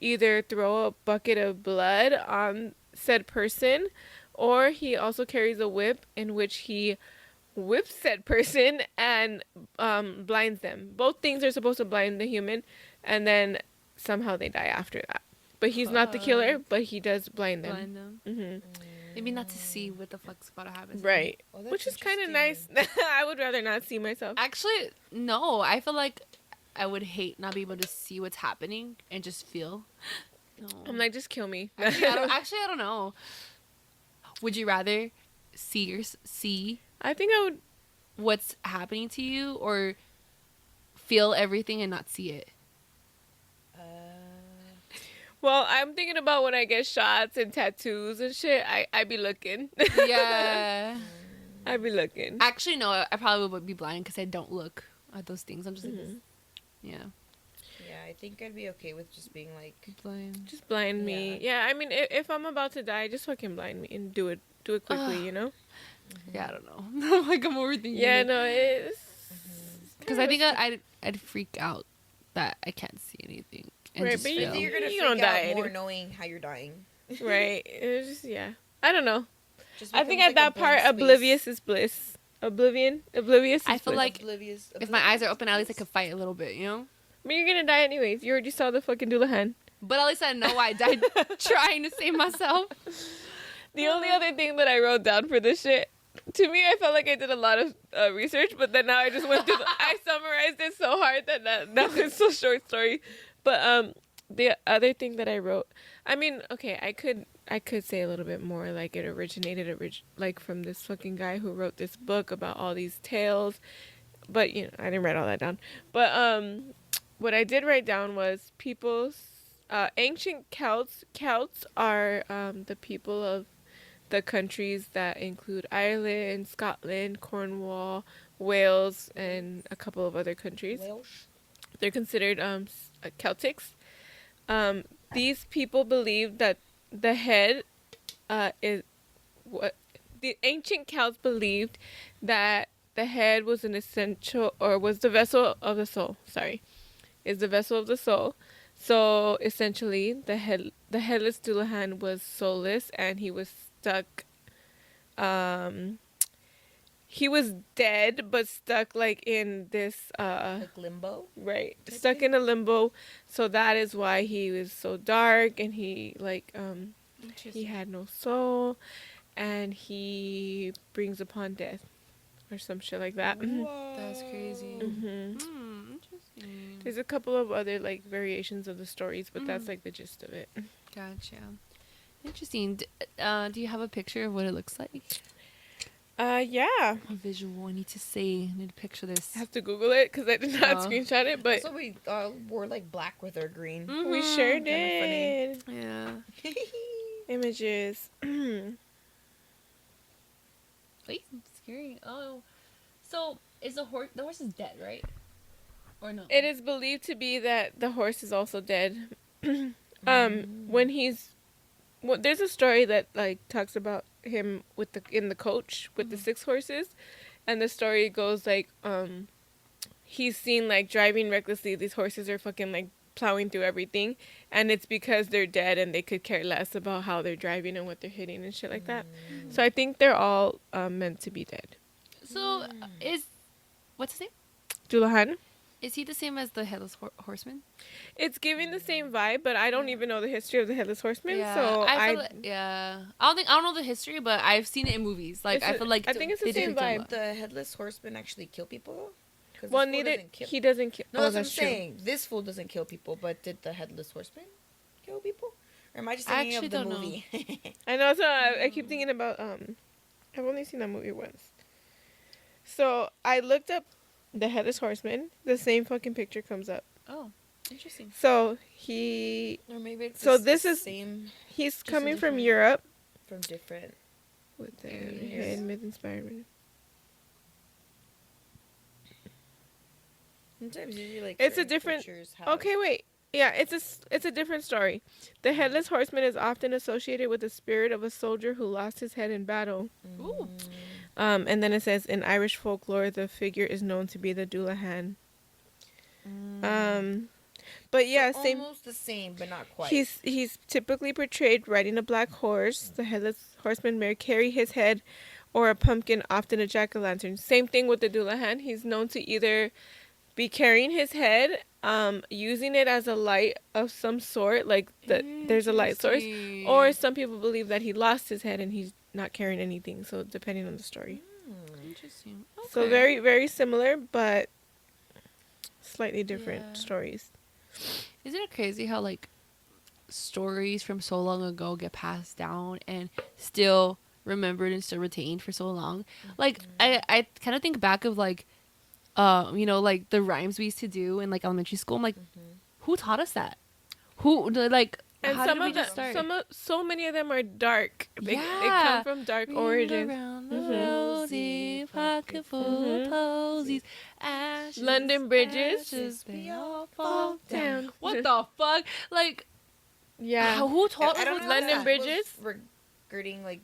either throw a bucket of blood on said person, or he also carries a whip in which he whips said person and blinds them. Both things are supposed to blind the human, and then somehow they die after that. But he's not the killer, but he does blind them. Blind them. Mm-hmm. Maybe not to see what the fuck's about to happen. Right. Oh, that's Which is kind of nice. interesting. I would rather not see myself. Actually, no. I feel like I would hate not be able to see what's happening and just feel. No. I'm like, just kill me. Actually, I don't know. Would you rather see I think I would. what's happening to you, or feel everything and not see it? Well, I'm thinking about when I get shots and tattoos and shit. I be looking. Yeah. I be looking. Actually, no. I probably would be blind because I don't look at those things. I'm just like, yeah, Yeah, I think I'd be okay with just being like blind. Just blind me. Yeah, I mean, if I'm about to die, just fucking blind me and do it quickly, you know? Yeah, I don't know. Like, I'm overthinking. Yeah, no, it's... Because I think I'd freak out that I can't see anything. And Right, just but feel. you're gonna You freak don't die out more anyway. knowing how you're dying. Right. It's just, yeah. I don't know. Just I think becomes at like a that part, blank space. oblivious is bliss. Oblivious is I feel bliss. like Oblivious. if my eyes are open, at least I could fight a little bit, you know? I mean, you're gonna die anyways. You already saw the fucking Dullahan. But at least I know I died trying to save myself. The only other thing that I wrote down for this shit, to me, I felt like I did a lot of research, but then now I just went through. I summarized it so hard that was so short story. But the other thing that I wrote, I mean, okay, I could say a little bit more. Like, it originated like from this fucking guy who wrote this book about all these tales. But you know, I didn't write all that down. But what I did write down was people's ancient Celts. Celts are the people of the countries that include Ireland, Scotland, Cornwall, Wales, and a couple of other countries. Welsh. They're considered Celtics. These people believe that the head is what the ancient Celts believed that the head was an essential, or was the vessel of the soul. Sorry, is the vessel of the soul. So essentially, the headless Dullahan was soulless, and he was stuck. He was dead, but stuck like in this Like limbo. right, type stuck thing? in a limbo. So that is why he was so dark, and he he had no soul, and he brings upon death, or some shit like that. That's crazy. Interesting. There's a couple of other like variations of the stories, but that's Mhm. like the gist of it. Gotcha. Interesting. Do you have a picture of what it looks like? Yeah. A visual. I need to see. I need to picture this. I have to Google it because I did not Oh. screenshot it, but So we wore like black with our green. we sure Mhm. did. Yeah. Images. Wait, scary. Oh, so is the horse? The horse is dead, right? Or no? It is believed to be that the horse is also dead. When he's, well, there's a story that like talks about him with in the coach with the 6 horses, and the story goes like he's seen like driving recklessly. These horses are fucking like plowing through everything, and it's because they're dead and they could care less about how they're driving and what they're hitting and shit like that. So I think they're all meant to be dead. So is what's his name? Dullahan. Is he the same as the headless horseman? It's giving the same vibe, but I don't even know the history of the headless horseman. Yeah, So I feel I don't know the history, but I've seen it in movies. Like I feel like I think it's the they did same a good vibe. job. The headless horseman actually kill people though? 'Cause Well, this fool neither doesn't kill- he doesn't kill. No, Oh, that's what I'm that's true. saying. This fool doesn't kill people, but did the headless horseman kill people? Or am I just I thinking actually of the don't know. movie? I know. So I keep thinking about I've only seen that movie once. So I looked up the headless horseman. The same fucking picture comes up. Oh, interesting. So he Or maybe it's So the this is- same he's a coming from different- Europe from different. with the Yes. head myth-inspired. Sometimes usually like It's a certain different- cultures have- Okay, wait. Yeah, it's a different story. The headless horseman is often associated with the spirit of a soldier who lost his head in battle. Ooh. And then it says in Irish folklore, the figure is known to be the Dullahan. But yeah, So same. almost the same, but not quite. He's typically portrayed riding a black horse. The headless horseman may carry his head or a pumpkin, often a jack-o'-lantern. Same thing with the Dullahan. He's known to either be carrying his head, using it as a light of some sort, like there's a light source, or some people believe that he lost his head and he's not carrying anything. So depending on the story. Interesting. Okay. So very, very similar, but slightly different Yeah. stories. Isn't it crazy how like stories from so long ago get passed down and still remembered and still retained for so long? Like I kind of think back of like like the rhymes we used to do in like elementary school. I'm like, who taught us that? Who like And how some did we of just them, start? so many of them are dark. They Yeah. come from dark Read origins. around the Mhm. rosy pocket full Mhm. of posies, ashes, London bridges. ashes, they all fall down. Down. What the fuck? Like, Yeah. who taught I us don't what know London if that Bridges? was regarding like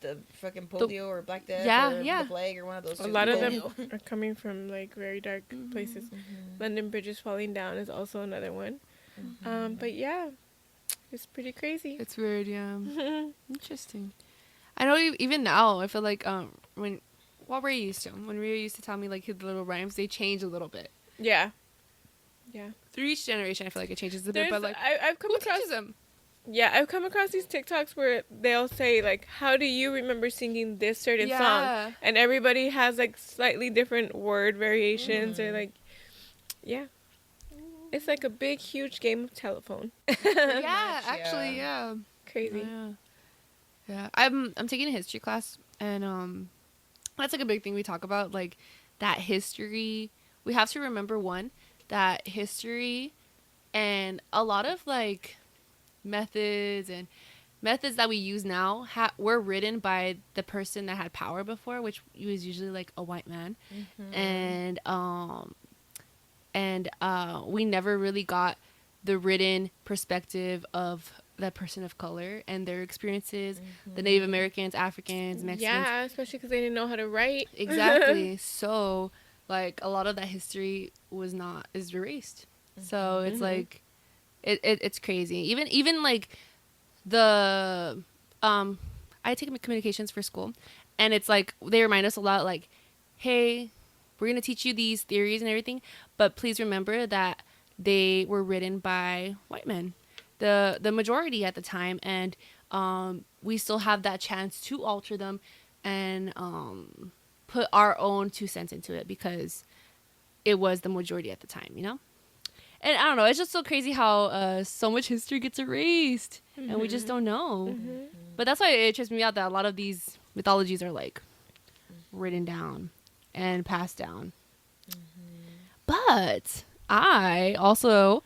the fucking polio or Black Death Yeah, or yeah. the plague or one of those. A two. lot of Polio. them are coming from like very dark places. London Bridges falling down is also another one. But yeah, it's pretty crazy. It's weird, yeah. Interesting. I know even now, I feel like when Ray used to tell me like his little rhymes, they change a little bit. Yeah. Through each generation, I feel like it changes a bit. There's, But like, I've come who across teaches them? Yeah, I've come across these TikToks where they'll say like, "How do you remember singing this certain song?" And everybody has like slightly different word variations or like, yeah, it's like a big, huge game of telephone. Yeah, much, actually, yeah. Crazy. Yeah. I'm taking a history class, and that's like a big thing we talk about, like that history. We have to remember that history and a lot of like methods that we use now were written by the person that had power before, which was usually like a white man, and we never really got the written perspective of that person of color and their experiences, the Native Americans, Africans, Mexicans. Yeah, especially because they didn't know how to write. Exactly. So, like, a lot of that history is erased. So it's like, it's crazy. Even like the I take communications for school, and it's like they remind us a lot, like, hey, we're gonna teach you these theories and everything, but please remember that they were written by white men, the majority at the time, and we still have that chance to alter them and put our own 2 cents into it because it was the majority at the time, you know? And I don't know, it's just so crazy how so much history gets erased and we just don't know. But that's why it trips me out that a lot of these mythologies are like written down and passed down. But I also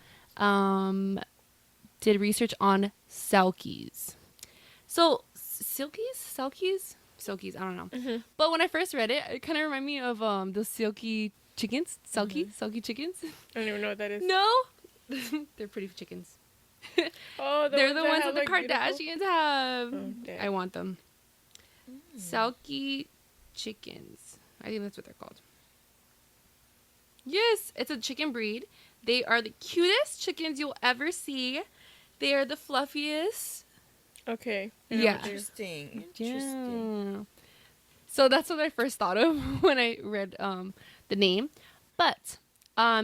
did research on Selkies. So Selkies, I don't know. But when I first read it, it kind of reminded me of the silky chickens, silky chickens. I don't even know what that is. No, they're pretty chickens. Oh, they're the ones that that the like, Kardashians beautiful? have. Oh, damn. I want them. Selkie chickens. I think that's what they're called. Yes, it's a chicken breed. They are the cutest chickens you'll ever see. They are the fluffiest. Okay. Yeah. Interesting. Yeah. So that's what I first thought of when I read the name. But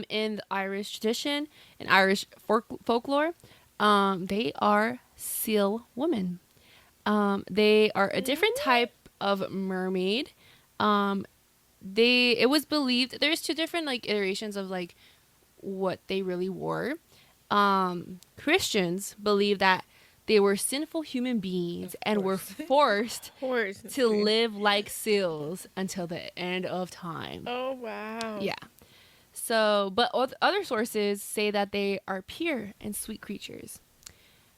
in the Irish tradition, in Irish folklore, they are seal women. They are a different type of mermaid. It was believed there's 2 different like iterations of like what they really were. Christians believe that they were sinful human beings and were forced to live like seals until the end of time. Oh, wow. Yeah. So, but other sources say that they are pure and sweet creatures.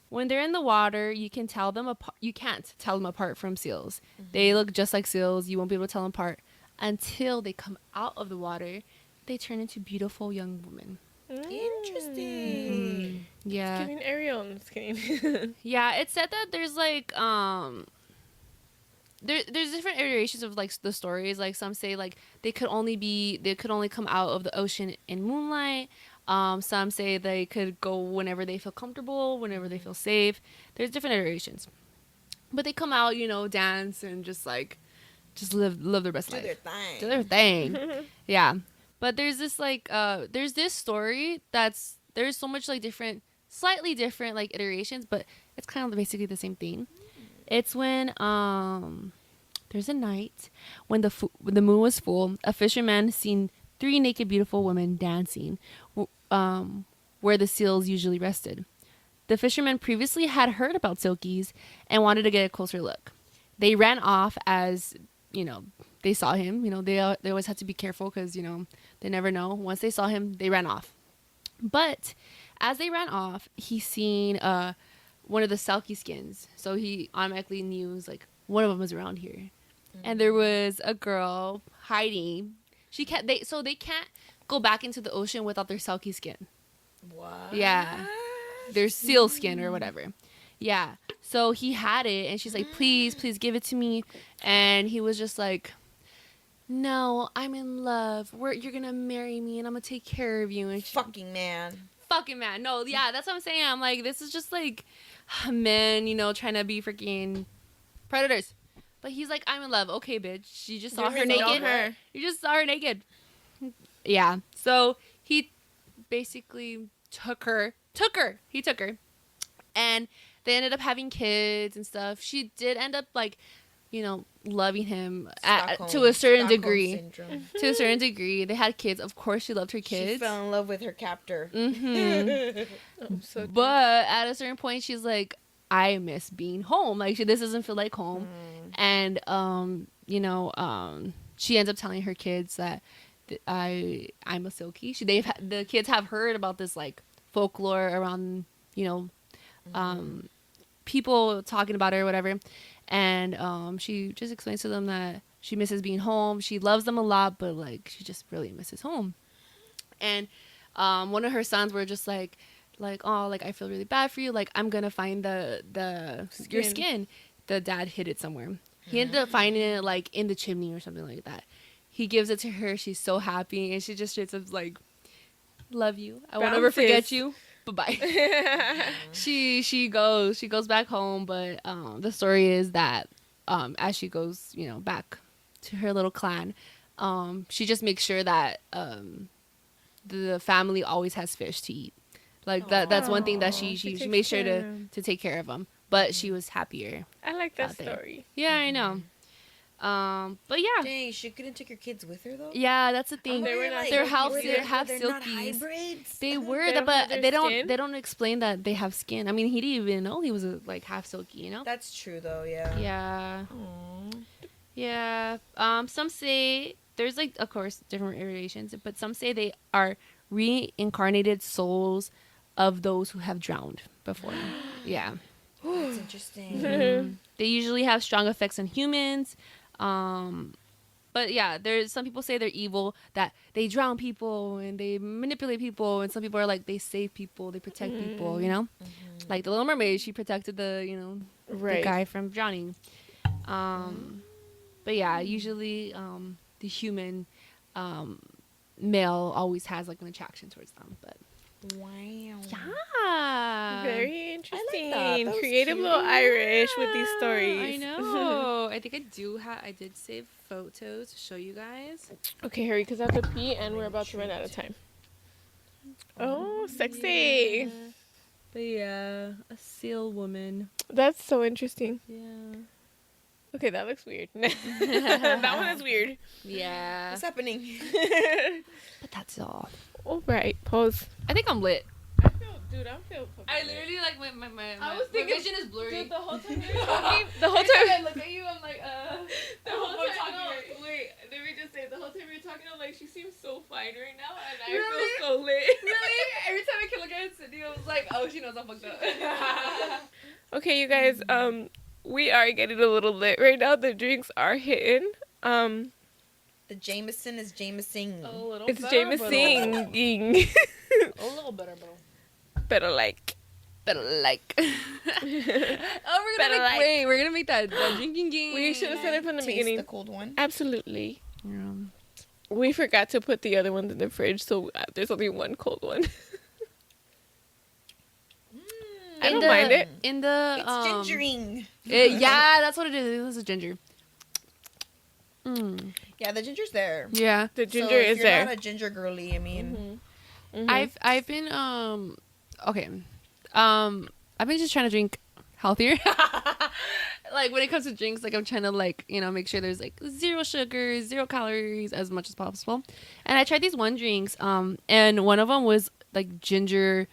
When they're in the water, you can't tell them apart from seals. They look just like seals. You won't be able to tell them apart until they come out of the water. They turn into beautiful young women. Interesting. Yeah. It's giving Ariel. I'm just kidding. Yeah, it said that there's like there's different iterations of like the stories. Like some say like they could only come out of the ocean in moonlight. Some say they could go whenever they feel comfortable, whenever they feel safe. There's different iterations, but they come out, dance and just live their best life. Do their thing. Yeah. But there's this there's this story there's so much like slightly different like iterations, but it's kind of basically the same thing. It's when there's a night when the moon was full, a fisherman seen 3 naked beautiful women dancing where the seals usually rested. The fisherman previously had heard about silkies and wanted to get a closer look. They ran off as, they saw him. They always had to be careful because, they never know. Once they saw him, they ran off. But as they ran off, he seen one of the selkie skins. So he automatically knew like one of them was around here. And there was a girl hiding. They can't go back into the ocean without their selkie skin. What? Yeah. Their seal skin or whatever. Yeah. So he had it and she's like, please give it to me. And he was just like, no, I'm in love. You're going to marry me and I'm going to take care of you. And fucking man. No, yeah, that's what I'm saying. I'm like, this is just like men, trying to be freaking predators. But he's like, I'm in love. Okay, bitch. You just saw her naked. You just saw her naked. Yeah. So he basically took her. He took her. And they ended up having kids and stuff. She did end up loving him to a certain degree. To a certain degree. They had kids. Of course, she loved her kids. She fell in love with her captor. But at a certain point, she's like, I miss being home. Like, this doesn't feel like home. And, she ends up telling her kids that I'm a silky. The kids have heard about this, like, folklore around, people talking about her or whatever. And she just explains to them that she misses being home. She loves them a lot, but, like, she just really misses home. And one of her sons were just like, like, oh, like I feel really bad for you. Like I'm gonna find your skin. The dad hid it somewhere. He ended up finding it like in the chimney or something like that. He gives it to her. She's so happy, and she just straight up like, "Love you. I won't ever forget you. Bye bye." She goes back home, but the story is that as she goes, you know, back to her little clan, she just makes sure that the family always has fish to eat. Like that's one thing that she made sure to take care of them. But she was happier. I like that story. Yeah, I know. But yeah. Dang, she couldn't take her kids with her though. Yeah, that's the thing. They're half they're not silkies. hybrids. They were, but they don't explain that they have skin. I mean, he didn't even know he was like half silky. You know. That's true though. Yeah. Yeah. Aww. Yeah. Some say there's like, of course, different variations, but some say they are reincarnated souls of those who have drowned before. Yeah. That's interesting. Mm-hmm. They usually have strong effects on humans. But yeah, there's some people say they're evil, that they drown people and they manipulate people, and some people are like they save people, they protect people, you know? Like the Little Mermaid, she protected the guy from drowning. But yeah, usually the human male always has like an attraction towards them, but wow. yeah, very interesting. I like that. Creative cute. little Irish with these stories. I know. I think I did save photos to show you guys. Okay, hurry, because I have to pee and we're about to run out of time. Oh, sexy. Yeah. But yeah, a seal woman. That's so interesting. Yeah. Okay, that looks weird. That one is weird. Yeah. What's happening? But that's all. All right, pause. I think I'm lit. I feel I literally like my I was thinking, vision is blurry. Dude, the whole time we were talking, the whole time I look at you, I'm like, the whole time, no, wait, let me just say, the whole time we were talking, I'm like, she seems so fine right now, and I feel so lit. Really? Every time I can look at Cindy, I was like, oh, she knows I'm fucked up. Okay, you guys, we are getting a little lit right now. The drinks are hitting. The Jameson is Jameson. A little It's better, Jameson. A little better, bro. Better like. Better like. Oh, we're gonna make that drinking game. We should have said it from the Taste beginning. the cold one. Absolutely. Yeah. We forgot to put the other ones in the fridge, so there's only one cold one. I don't mind it. In the It's gingering. Yeah, that's what it is. This is ginger. Yeah, the ginger's there. Yeah, The ginger So if is you're there. not a ginger girly, I mean, I've been okay, I've been just trying to drink healthier. Like when it comes to drinks, like I'm trying to like make sure there's like 0 sugar, 0 calories as much as possible. And I tried these one drinks, and one of them was like ginger.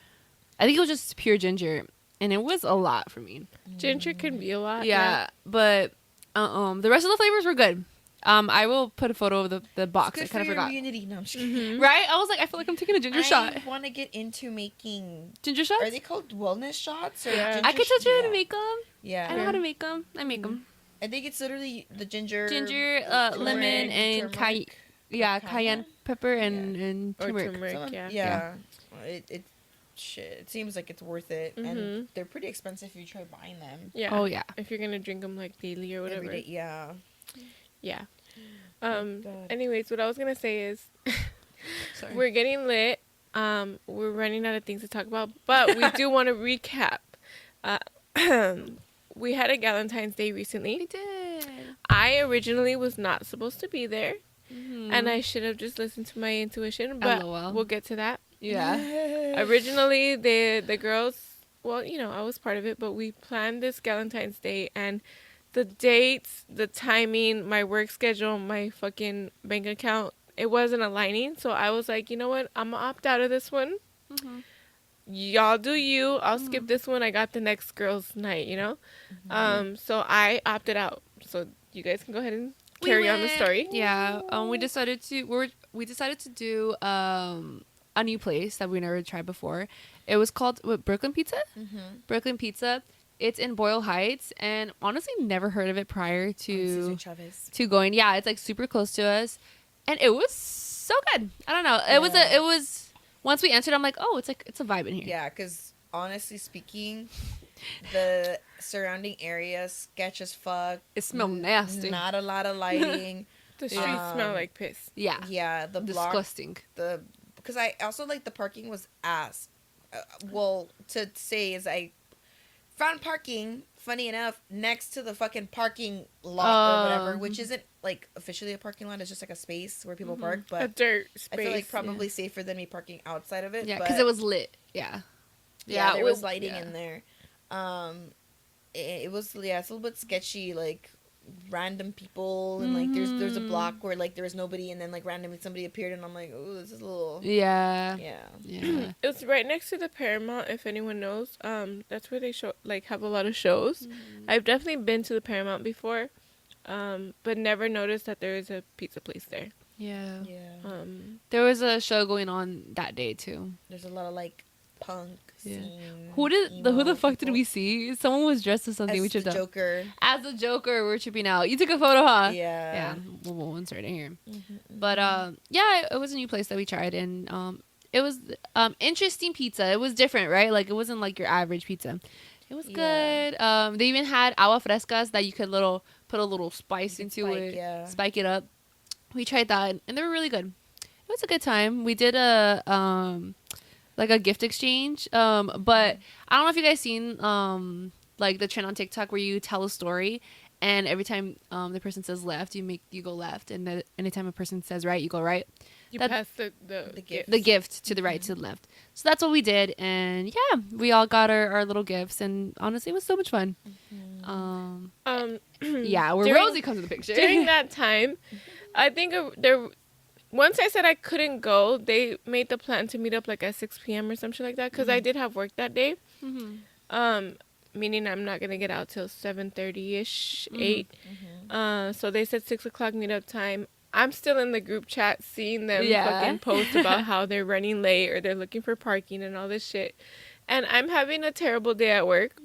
I think it was just pure ginger, and it was a lot for me. Ginger can be a lot. Yeah, but the rest of the flavors were good. I will put a photo of the box. good I for kind of your forgot. immunity. No, I'm just kidding. Right? I was like, I feel like I'm taking a ginger shot. I want to get into making. Ginger shots? Are they called wellness shots? Or Yeah. ginger I could teach you how to yeah. make them. Yeah. I know how to make them. I make them. I think it's literally the ginger, Lemon, and turmeric. cayenne pepper and Or turmeric. turmeric, yeah. Yeah. It seems like it's worth it, and they're pretty expensive if you try buying them. Yeah. Oh yeah. If you're gonna drink them like daily or whatever. Every day, yeah. Yeah. God. Anyways, what I was gonna say is, Sorry. we're getting lit. We're running out of things to talk about, but we do want to recap. We had a Galentines Day recently. We did. I originally was not supposed to be there, Mm-hmm. and I should have just listened to my intuition. But LOL. we'll get to that. Yeah. Originally, the girls, well, I was part of it, but we planned this Galentine's Day, and the dates, the timing, my work schedule, my fucking bank account, it wasn't aligning. So I was like, you know what? I'm gonna opt out of this one. Mm-hmm. Y'all do you. I'll skip this one. I got the next girls' night, So I opted out. So you guys can go ahead and carry on the story. Yeah. We decided to do a new place that we never tried before. It was called Brooklyn Pizza. Mm-hmm. Brooklyn Pizza. It's in Boyle Heights, and honestly, never heard of it prior to going. Yeah, it's like super close to us, and it was so good. I don't know. It was once we entered, I'm like, oh, it's a vibe in here. Yeah, because honestly speaking, the surrounding area sketch as fuck. It smelled nasty. Not a lot of lighting. The streets smell like piss. Yeah. Yeah, the block. Disgusting. Because I also like the parking was ass. Well, to say is I found parking, funny enough, next to the fucking parking lot or whatever, which isn't like officially a parking lot. It's just like a space where people park, but a dirt space. I feel like probably safer than me parking outside of it. Yeah, because it was lit. Yeah. Yeah, there was lighting in there. It was, yeah, it's a little bit sketchy, like random people, and like there's a block where like there was nobody, and then like randomly somebody appeared, and I'm like, oh, this is a little yeah. It was right next to the Paramount, if anyone knows. That's where they have a lot of shows. I've definitely been to the Paramount before, but never noticed that there is a pizza place there. Yeah. There was a show going on that day too. There's a lot of like punk scene, who the fuck did we see? Someone was dressed as something. As we should the Joker. As the Joker, we're tripping out. You took a photo, huh? Yeah. We'll insert it here. But it was a new place that we tried, and it was interesting pizza. It was different, right? Like it wasn't like your average pizza. It was good. They even had agua frescas that you could put a little spice into it, spike it up. We tried that, and they were really good. It was a good time. We did like a gift exchange, but I don't know if you guys seen like the trend on TikTok where you tell a story, and every time the person says left, you go left, and then anytime a person says right, you go right. You pass the gift to the right, to the left. So that's what we did, and yeah, we all got our little gifts, and honestly, it was so much fun. Yeah, where Rosie comes in the picture. During that time, I think once I said I couldn't go, they made the plan to meet up like at 6 p.m. or something like that, because I did have work that day. Meaning I'm not going to get out till 7:30-ish, 8. So they said 6 o'clock meetup time. I'm still in the group chat seeing them fucking post about how they're running late or they're looking for parking and all this shit. And I'm having a terrible day at work.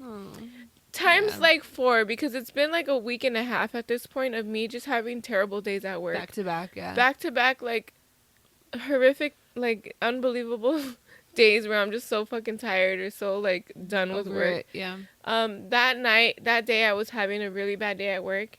Times like 4, because it's been like a week and a half at this point of me just having terrible days at work. Back to back, yeah. Back to back, like horrific, like unbelievable days where I'm just so fucking tired or so like done with work. Yeah. That day I was having a really bad day at work.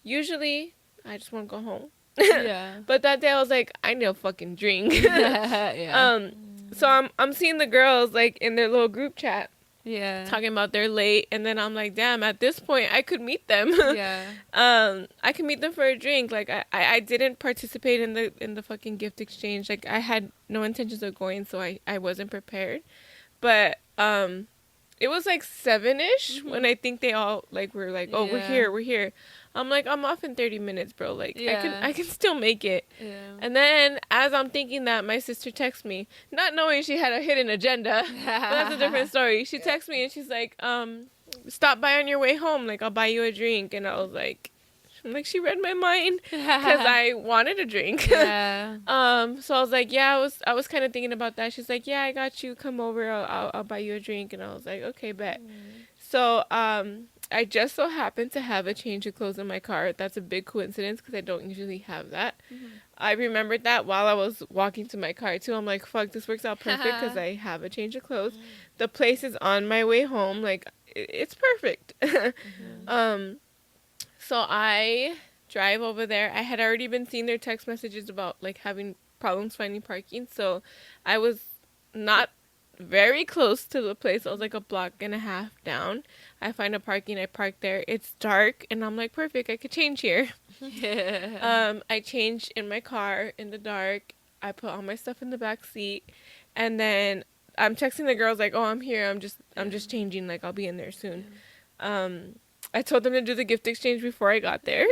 Usually I just want to go home. Yeah. But that day I was like, I need a fucking drink. Yeah. So I'm seeing the girls like in their little group chat. Yeah. Talking about they're late, and then I'm like, damn, at this point I could meet them. Yeah. I could meet them for a drink. Like I didn't participate in the fucking gift exchange. Like I had no intentions of going, so I wasn't prepared. But it was like 7-ish when I think they all like were like, oh, we're here. I'm like, I'm off in 30 minutes, bro. Like I can still make it. Yeah. And then as I'm thinking that, my sister texts me, not knowing she had a hidden agenda. But that's a different story. She texts me and she's like, stop by on your way home. Like I'll buy you a drink. And I was like, she read my mind because I wanted a drink. Yeah. So I was like, yeah, I was kind of thinking about that. She's like, yeah, I got you. Come over. I'll buy you a drink. And I was like, okay, bet. So I just so happened to have a change of clothes in my car. That's a big coincidence because I don't usually have that. I remembered that while I was walking to my car too. I'm like, fuck, this works out perfect because I have a change of clothes. The place is on my way home. Like, it's perfect. So I drive over there. I had already been seeing their text messages about like having problems finding parking. So I was not very close to the place. I was like a block and a half down. I find a parking. I park there. It's dark, and I'm like, perfect. I could change here. I change in my car in the dark. I put all my stuff in the back seat, and then I'm texting the girls like, oh, I'm here. I'm just changing. Like I'll be in there soon. I told them to do the gift exchange before I got there.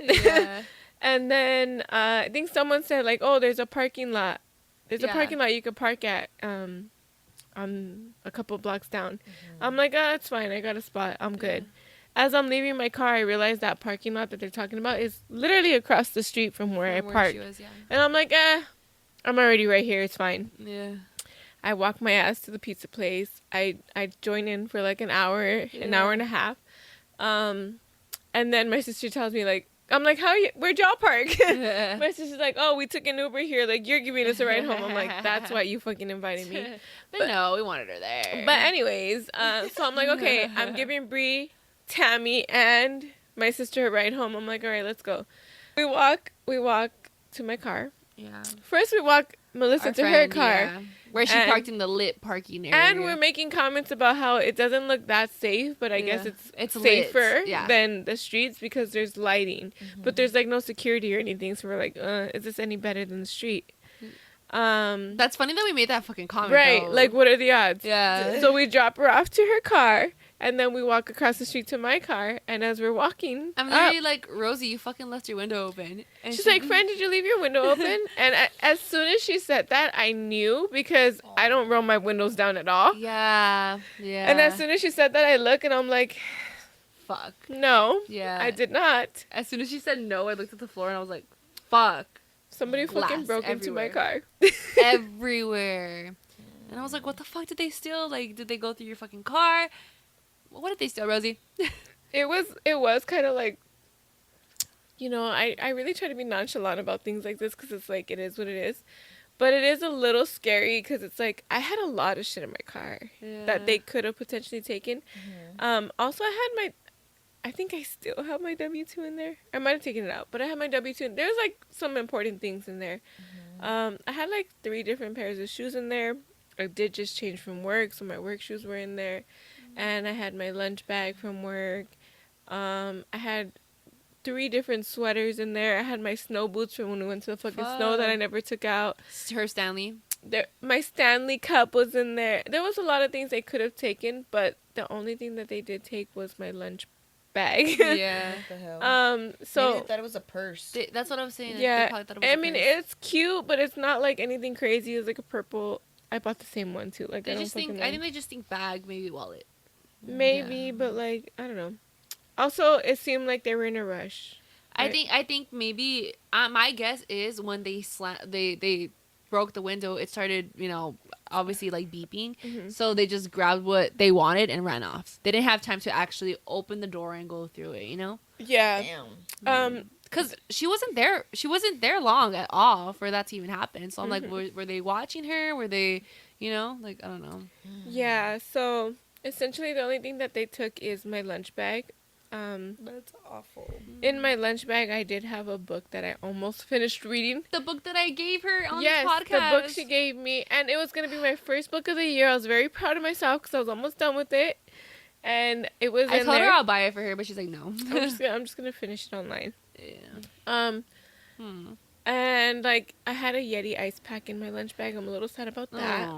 And then I think someone said like, oh, there's a parking lot. There's a parking lot you could park at. On a couple blocks down. I'm like, oh, it's fine. I got a spot. I'm good. As I'm leaving my car, I realized that parking lot that they're talking about is literally across the street from where I parked. And I'm like, I'm already right here. It's fine. Yeah. I walk my ass to the pizza place. I join in for like an hour and a half. And then my sister tells me like, I'm like, where'd y'all park? My sister's like, oh, we took an Uber here. Like, you're giving us a ride home. I'm like, that's why you fucking invited me. But no, we wanted her there. But anyways, so I'm like, okay, I'm giving Brie, Tammy, and my sister a ride home. I'm like, all right, let's go. We walk to my car. Yeah. First, we walk Melissa to her car. Yeah. Where she parked in the lit parking area. And we're making comments about how it doesn't look that safe, but I guess it's safer than the streets because there's lighting. Mm-hmm. But there's like no security or anything. So we're like, is this any better than the street? That's funny that we made that fucking comment. Right. Though. Like, what are the odds? Yeah. So we drop her off to her car. And then we walk across the street to my car. And as we're walking, I'm literally like, Rosie, you fucking left your window open. And she's like, friend, did you leave your window open? And as soon as she said that, I knew because I don't roll my windows down at all. Yeah. Yeah. And as soon as she said that, I look and I'm like, fuck. No. Yeah. I did not. As soon as she said no, I looked at the floor and I was like, fuck. Somebody fucking broke into my car. Everywhere. And I was like, what the fuck did they steal? Like, did they go through your fucking car? What did they steal, Rosie? It was kind of like, you know, I really try to be nonchalant about things like this because it's like, it is what it is. But it is a little scary because it's like, I had a lot of shit in my car that they could have potentially taken. Mm-hmm. Also, I think I still have my W-2 in there. I might have taken it out, but I have my W-2. There's like some important things in there. Mm-hmm. I had like 3 different pairs of shoes in there. I did just change from work, so my work shoes were in there. And I had my lunch bag from work. I had 3 different sweaters in there. I had my snow boots from when we went to the fucking snow that I never took out. Her Stanley. My Stanley cup was in there. There was a lot of things they could have taken, but the only thing that they did take was my lunch bag. Yeah. What the hell? So maybe they thought it was a purse. That's what I was saying. Yeah. They probably thought it was a purse. It's cute, but it's not like anything crazy. It's like a purple. I bought the same one too. Like I think they just think bag, maybe wallet. Maybe, but like I don't know. Also, it seemed like they were in a rush. Right? I think maybe my guess is when they broke the window, it started, you know, obviously like beeping. Mm-hmm. So they just grabbed what they wanted and ran off. They didn't have time to actually open the door and go through it, you know? Yeah. Damn. Because she wasn't there. She wasn't there long at all for that to even happen. So I'm like, were they watching her? Were they, you know, like I don't know. Yeah. So essentially, the only thing that they took is my lunch bag. That's awful. In my lunch bag, I did have a book that I almost finished reading. The book that I gave her on this podcast. Yes, the book she gave me. And it was going to be my first book of the year. I was very proud of myself because I was almost done with it. And it was I told her I'll buy it for her, but she's like, no. I'm just going to finish it online. Yeah. And, like, I had a Yeti ice pack in my lunch bag. I'm a little sad about that.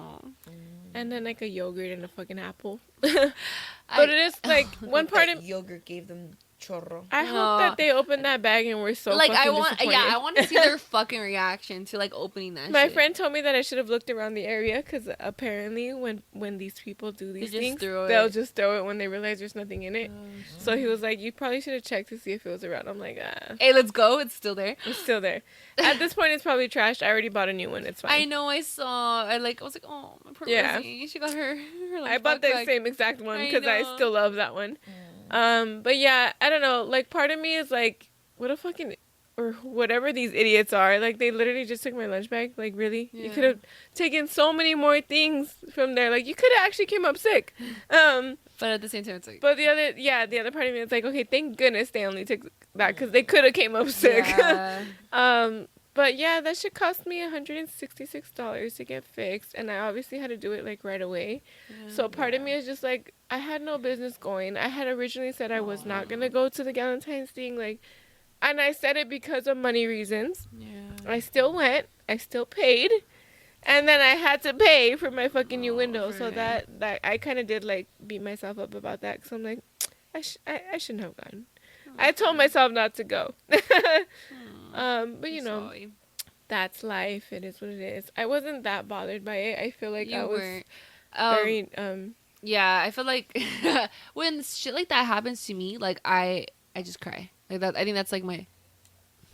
And then, like, a yogurt and a fucking apple. But it is, like, one part of... Yogurt gave them chorro. I hope that they opened that bag and were so like, fucking disappointed. Yeah, I want to see their fucking reaction to, like, opening that My friend told me that I should have looked around the area because apparently when these people do these things, they'll just throw it when they realize there's nothing in it. So he was like, you probably should have checked to see if it was around. I'm like, Hey, let's go. It's still there. It's still there. At this point, it's probably trashed. I already bought a new one. It's fine. I know. I saw. I was like, oh, my poor Rosie. She got her I bought the same exact one because I still love that one. But yeah, I don't know. Like, part of me is like, what a fucking, or whatever these idiots are. Like, they literally just took my lunch bag. Like, really? Yeah. You could have taken so many more things from there. Like, you could have actually came up sick. But at the same time, it's like. But the other part of me is like, okay, thank goodness they only took that because they could have came up sick. Yeah. But yeah, that should cost me $166 to get fixed, and I obviously had to do it like right away. Yeah, so part of me is just like, I had no business going. I had originally said I was not gonna go to the Galentines thing, like, and I said it because of money reasons. Yeah. I still went. I still paid, and then I had to pay for my fucking new window. So that I kind of did like beat myself up about that because I'm like, I shouldn't have gone. I told myself not to go. But you know, that's life. It is what it is. I wasn't that bothered by it. I feel like I was very yeah, I feel like when shit like that happens to me, like I just cry. Like that. I think that's like my.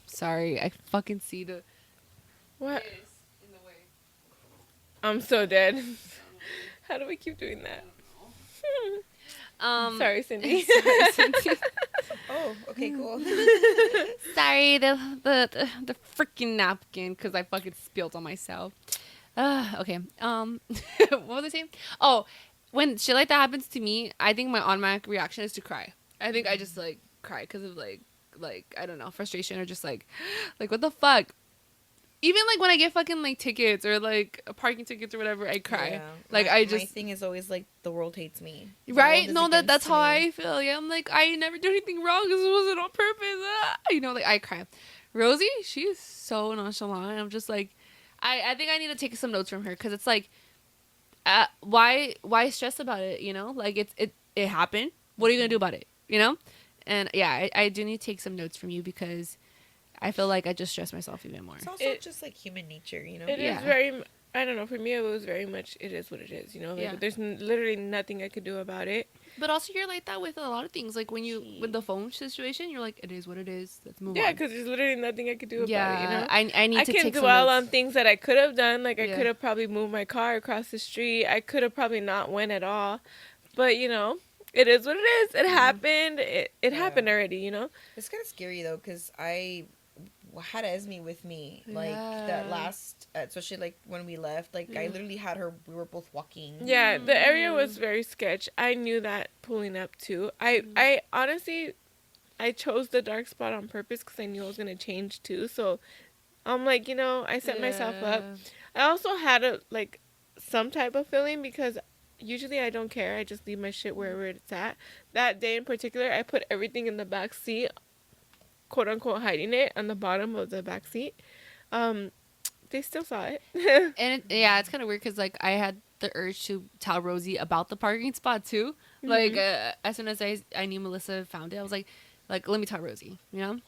Sorry, I fucking see the. What? In the way. I'm so dead. How do we keep doing that? Sorry, Cindy. Sorry, Cindy. Oh, okay, cool. Sorry, the freaking napkin because I fucking spilled on myself. Okay. What was I saying? Oh, when shit like that happens to me, I think my automatic reaction is to cry. I think I just like cry because of like I don't know, frustration or just like what the fuck. Even like when I get fucking like tickets or like parking tickets or whatever, I cry. Yeah. Like my I thing is always like the world hates me. The right? world is No, that's against how me. I feel. Yeah, I'm like I never do anything wrong. This wasn't on purpose. You know, like I cry. Rosie, she's so nonchalant. I'm just like, I think I need to take some notes from her because it's like, why stress about it? You know, like it happened. What are you gonna do about it? You know, and yeah, I do need to take some notes from you because I feel like I just stress myself even more. It's also just like human nature, you know? It is very, I don't know, for me it was very much, it is what it is, you know? Like, there's literally nothing I could do about it. But also you're like that with a lot of things. Like when you, with the phone situation, you're like, it is what it is. Let's move on. Yeah, because there's literally nothing I could do about it, you know? I need to take some I can dwell notes on things that I could have done. Like, I could have probably moved my car across the street. I could have probably not went at all. But, you know, it is what it is. It happened. It happened already, you know? It's kind of scary, though, because I had Esme with me, like, that last, especially, like, when we left, like, I literally had her, we were both walking. Yeah, the area was very sketch. I knew that pulling up, too. I honestly, I chose the dark spot on purpose because I knew I was going to change, too, so I'm like, you know, I set myself up. I also had, some type of feeling because usually I don't care. I just leave my shit wherever it's at. That day in particular, I put everything in the back seat, quote unquote hiding it on the bottom of the back seat. They still saw it. And it's kind of weird because like I had the urge to tell Rosie about the parking spot too. Like as soon as I knew Melissa found it, I was like let me tell Rosie, you know.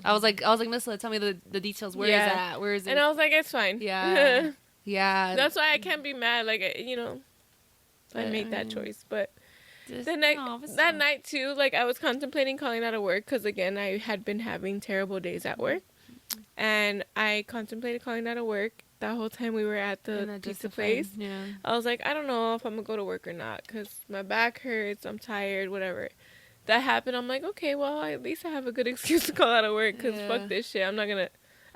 I was like Melissa, tell me the details. Where is that? Where is it? And I was like, it's fine. Yeah. That's why I can't be mad. Like, you know, I made that choice, but that night too, like I was contemplating calling out of work because again I had been having terrible days at work, and I contemplated calling out of work that whole time we were at the pizza place. Yeah, I was like, I don't know if I'm gonna go to work or not because my back hurts, I'm tired, whatever. That happened. I'm like, okay, well at least I have a good excuse to call out of work because fuck this shit.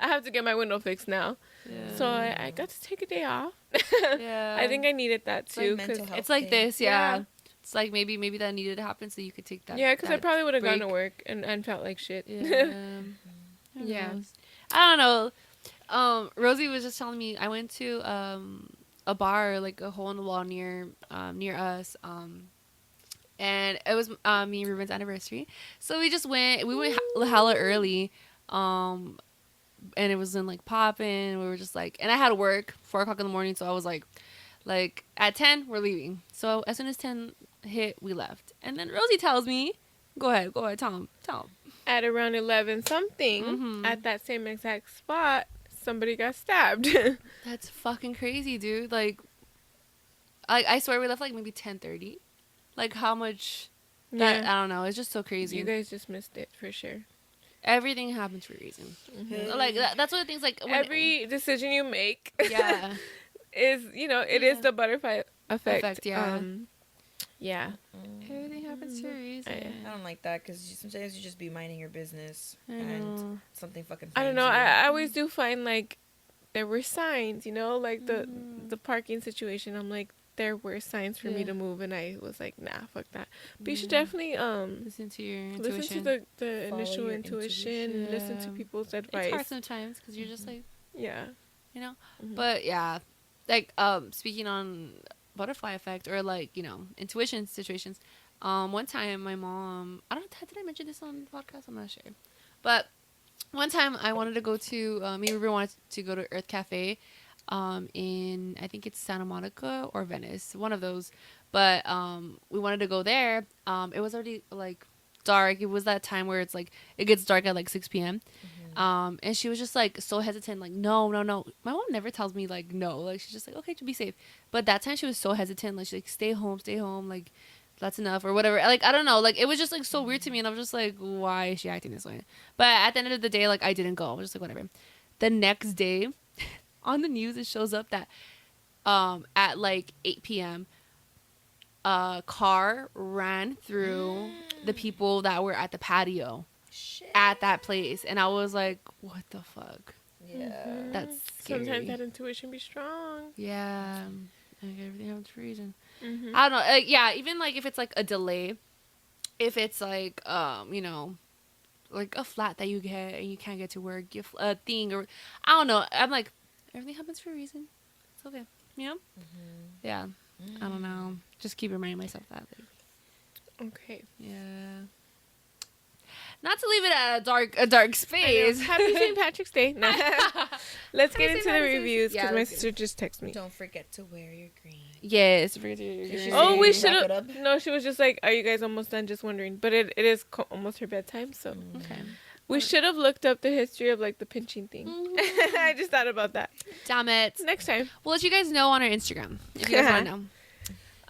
I have to get my window fixed now. Yeah. So I got to take a day off. I think I needed that too because it's like this. Yeah. It's like maybe that needed to happen so you could take that. Yeah, because I probably would have gone to work and felt like shit. Yeah. I don't know. Rosie was just telling me I went to a bar, like a hole in the wall near us. And it was me and Ruben's anniversary. So we just went. We went hella early. And it was in like popping. We were just like, and I had to work 4 o'clock in the morning, so I was like at 10 we're leaving. So as soon as 10 hit, we left. And then Rosie tells me, go ahead, tell him. At around 11 something, at that same exact spot, somebody got stabbed. That's fucking crazy, dude. Like I swear we left like maybe 10:30. Like how much? That I don't know. It's just so crazy. You guys just missed it for sure. Everything happens for a reason. Like that's one of the things. Like every decision you make, is it is the butterfly effect. Yeah. Everything happens for a reason. I don't like that because sometimes you just be minding your business and something fucking. I don't know. I always do find like there were signs, like the parking situation. I'm like, there were signs for me to move, and I was like, nah, fuck that. But you should definitely listen to your intuition. Listen to the initial intuition. Listen to people's advice. It's hard sometimes because you're just like, Mm-hmm. But yeah, like speaking on butterfly effect or like intuition situations. One time my mom, did I mention this on the podcast? I'm not sure, but one time I wanted to go to me and Ruben wanted to go to Earth Cafe. In I think it's Santa Monica or Venice, one of those, but we wanted to go there. It was already like dark. It was that time where it's like it gets dark at like 6 p.m. And she was just like so hesitant, like no. My mom never tells me like no, like she's just like okay, to be safe. But that time she was so hesitant, like she's like stay home, like that's enough or whatever. Like I don't know, like it was just like so weird to me, and I was just like why is she acting this way? But at the end of the day, like I didn't go. I was just like whatever. The next day. On the news, it shows up that at like 8 p.m., a car ran through the people that were at the patio Shit. at that place, and I was like, "What the fuck?" Yeah. That's scary. Sometimes that intuition be strong. Yeah, like everything happens for a reason. Mm-hmm. I don't know. Yeah, even like if it's like a delay, if it's like you know, like a flat that you get and you can't get to work, a thing or I don't know. I'm like, everything happens for a reason. It's okay, you know. Yeah, I don't know. Just keep reminding myself that. Like, Okay. yeah. Not to leave it at a dark space. Happy St. Patrick's Day. No. Let's get Happy into St. the Patrick's Day. reviews because Yeah, my let's sister just texted me. Don't forget to wear your green. Yes. Oh, we Wrap should it have. up. No, she was just like, "Are you guys almost done?" Just wondering. But it is almost her bedtime, so Okay. we should have looked up the history of like the pinching thing. I just thought about that. Damn it. Next time. We'll let you guys know on our Instagram if you guys want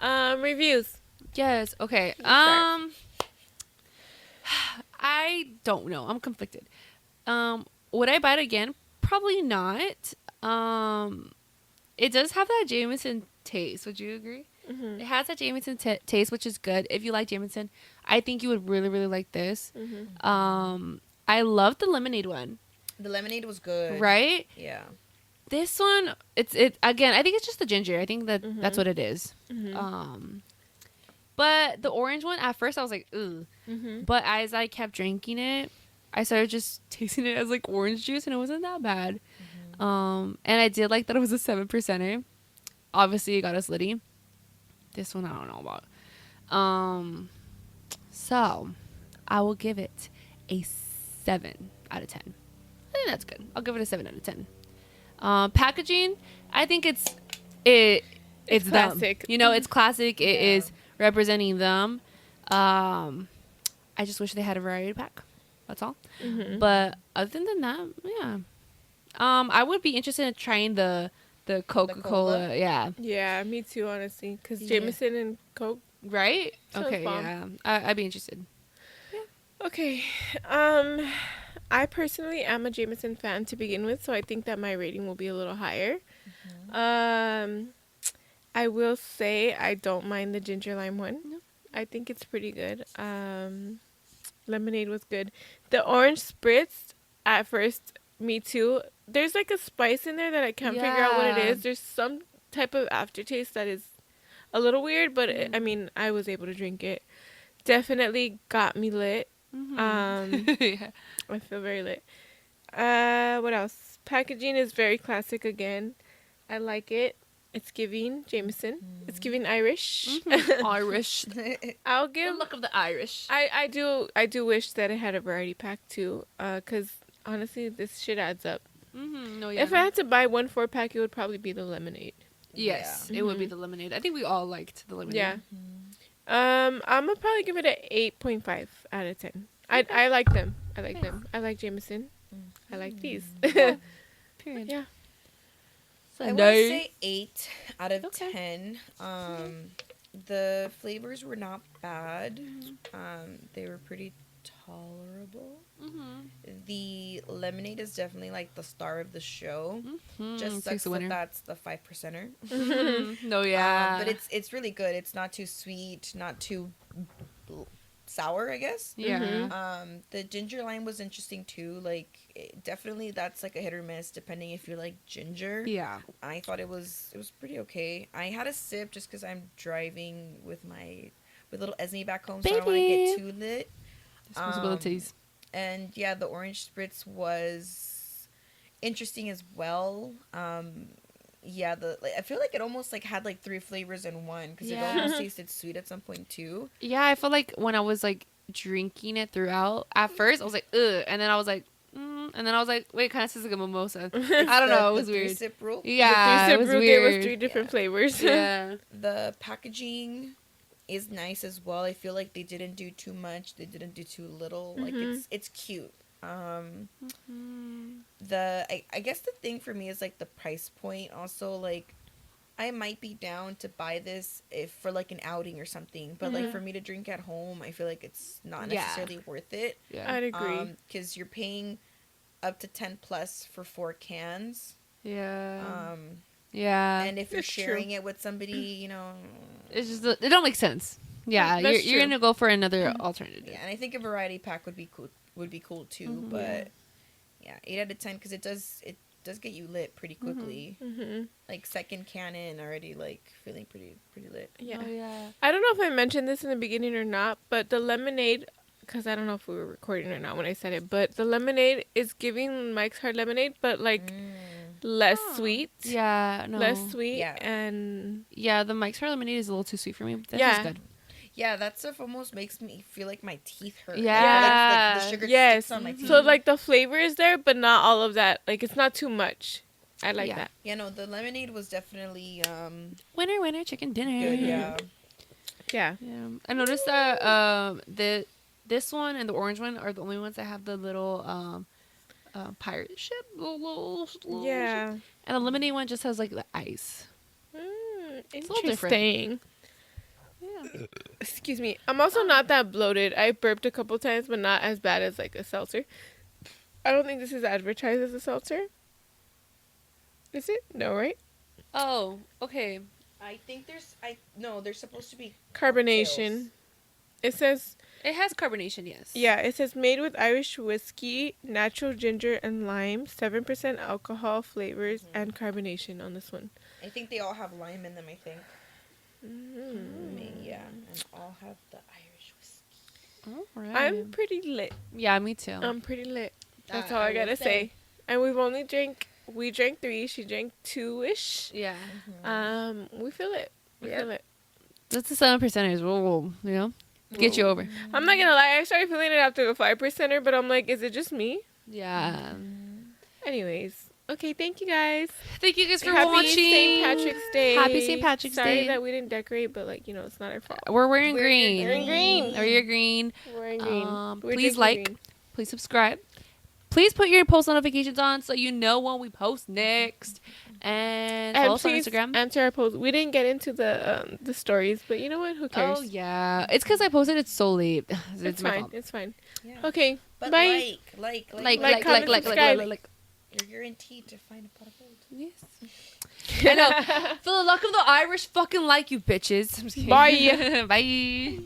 to know. Reviews. Yes. Okay. start. I don't know. I'm conflicted. Would I buy it again? Probably not. It does have that Jameson taste. Would you agree? Mm-hmm. It has that Jameson taste, which is good. If you like Jameson, I think you would really, really like this. Mm-hmm. I love the lemonade one. The lemonade was good. Right? Yeah. This one, it again. I think it's just the ginger. I think that that's what it is. Mm-hmm. But the orange one, at first I was like, ugh. Mm-hmm. But as I kept drinking it, I started just tasting it as like orange juice, and it wasn't that bad. And I did like that it was a 7%. Obviously, it got us litty. This one I don't know about. So I will give it a 7 out of 10. I think that's good. I'll give it a 7 out of 10. Packaging, I think it's classic. them. You know, it's classic. It is representing them. I just wish they had a variety pack. That's all. Mm-hmm. But other than that, yeah. I would be interested in trying the Coca-Cola. Yeah. Yeah, me too, honestly. Because Yeah. Jameson and Coke. Right? Sounds Okay, bomb. yeah. I'd be interested. Okay. I personally am a Jameson fan to begin with, so I think that my rating will be a little higher. I will say I don't mind the ginger lime one. No. I think it's pretty good. Lemonade was good. The orange spritz, at first, me too. There's like a spice in there that I can't figure out what it Yeah. is. There's some type of aftertaste that is a little weird, but I mean, I was able to drink it. Definitely got me lit. Yeah. I feel very lit. What else? Packaging is very classic again. I like it. It's giving Jameson. It's giving Irish. Irish. I'll The give. look of the Irish. I do wish that it had a variety pack too. 'Cause honestly, this shit adds up. No, yeah. If I had to buy 1 4-pack, it would probably be the lemonade. Yes, it would be the lemonade. I think we all liked the lemonade. Yeah. I'm gonna probably give it an 8.5 out of 10. I like them. I like them. I like Jameson. I like these. Period. Yeah. So I would no. say 8 out of Okay. 10. The flavors were not bad. They were pretty tolerable. The lemonade is definitely like the star of the show. Just sucks that that's the 5%er. No, yeah. But it's really good. It's not too sweet, not too sour, I guess. Yeah. The ginger lime was interesting too. Like definitely that's like a hit or miss depending if you like ginger. Yeah. I thought it was pretty okay. I had a sip just because I'm driving with little Esme back home, so I don't want to get too lit. Responsibilities. And yeah, the orange spritz was interesting as well. Yeah, I feel like it almost like had like 3 flavors in one because it almost tasted sweet at some point too. Yeah, I felt like when I was like drinking it throughout, at first I was like, ugh, and then I was like, and then I was like, wait, it kind of tastes like a mimosa. I don't know, it was the weird. 3-sip rule. Yeah, the it was 3-sip rule gave weird. us 3 different flavors. Yeah. The packaging is nice as well. I feel like they didn't do too much. They didn't do too little. Like it's cute. I guess the thing for me is like the price point. Also, like I might be down to buy this if for like an outing or something, but like for me to drink at home, I feel like it's not necessarily worth it. Yeah. I'd agree. Because you're paying up to 10 plus for 4 cans. Yeah. Yeah. And if you're It's true. sharing it with somebody, you know, It's just it don't make sense. Yeah, That's you're true. gonna go for another alternative. yeah. And I think a variety pack would be cool. Would be cool too. Mhm. But yeah, 8 out of 10 because it does get you lit pretty quickly. Mm-hmm. Like second cannon already like feeling pretty lit. Yeah. Oh yeah. I don't know if I mentioned this in the beginning or not, but the lemonade, because I don't know if we were recording or not when I said it, but the lemonade is giving Mike's Hard Lemonade, but like less sweet. Yeah, no. Less sweet. Yeah. And Yeah, the Mike's Hard Lemonade is a little too sweet for me. But that's Yeah. just good. Yeah, that stuff almost makes me feel like my teeth hurt. Yeah. Like the sugar Yes. sticks on my teeth. so like the flavor is there, but not all of that. Like it's not too much. I like Yeah. that. Yeah, no, the lemonade was definitely Winner, chicken dinner. good. Yeah. Yeah. Yeah. I noticed that this one and the orange one are the only ones that have the little pirate ship. Little Yeah. ship. And the lemonade one just has like the ice. It's a little different. interesting. Yeah. Excuse me. I'm also not that bloated. I burped a couple times, but not as bad as like a seltzer. I don't think this is advertised as a seltzer. Is it? No, right? Oh, okay. I think there's supposed to be Carbonation. It says, It has carbonation, yes. yeah, it says made with Irish whiskey, natural ginger and lime, 7% alcohol flavors, and carbonation on this one. I think they all have lime in them, I think. Mm. Yeah, and all have the Irish whiskey. All right. I'm pretty lit. Yeah, me too. I'm pretty lit. That's That all I I will gotta say. And we drank 3, she drank 2-ish. yeah. We feel it. We Yep. feel it. That's the 7%ers. We'll you know, get you over. I'm not gonna lie, I started feeling it after the 5%er, but I'm like, is it just me? Yeah. Anyways, okay, thank you guys. Thank you guys for Happy watching. St. Patrick's Day. Happy St. Patrick's Sorry Day. that we didn't decorate, but like, you know, it's not our fault. We're wearing green. Wearing green. Or you're green. We're wearing green. We're Please drinking like. green. Please subscribe. Please put your post notifications on so you know when we post next. And follow us on please Instagram. answer our post. We didn't get into the stories, but you know what? Who cares? Oh yeah, it's because I posted it so late. It's my fine. fault. It's fine. Yeah. Okay. But Bye. like, comment, You're guaranteed to find a pot of gold. Yes. I know. For the luck of the Irish, fucking like you bitches. I'm just kidding. Bye. Bye.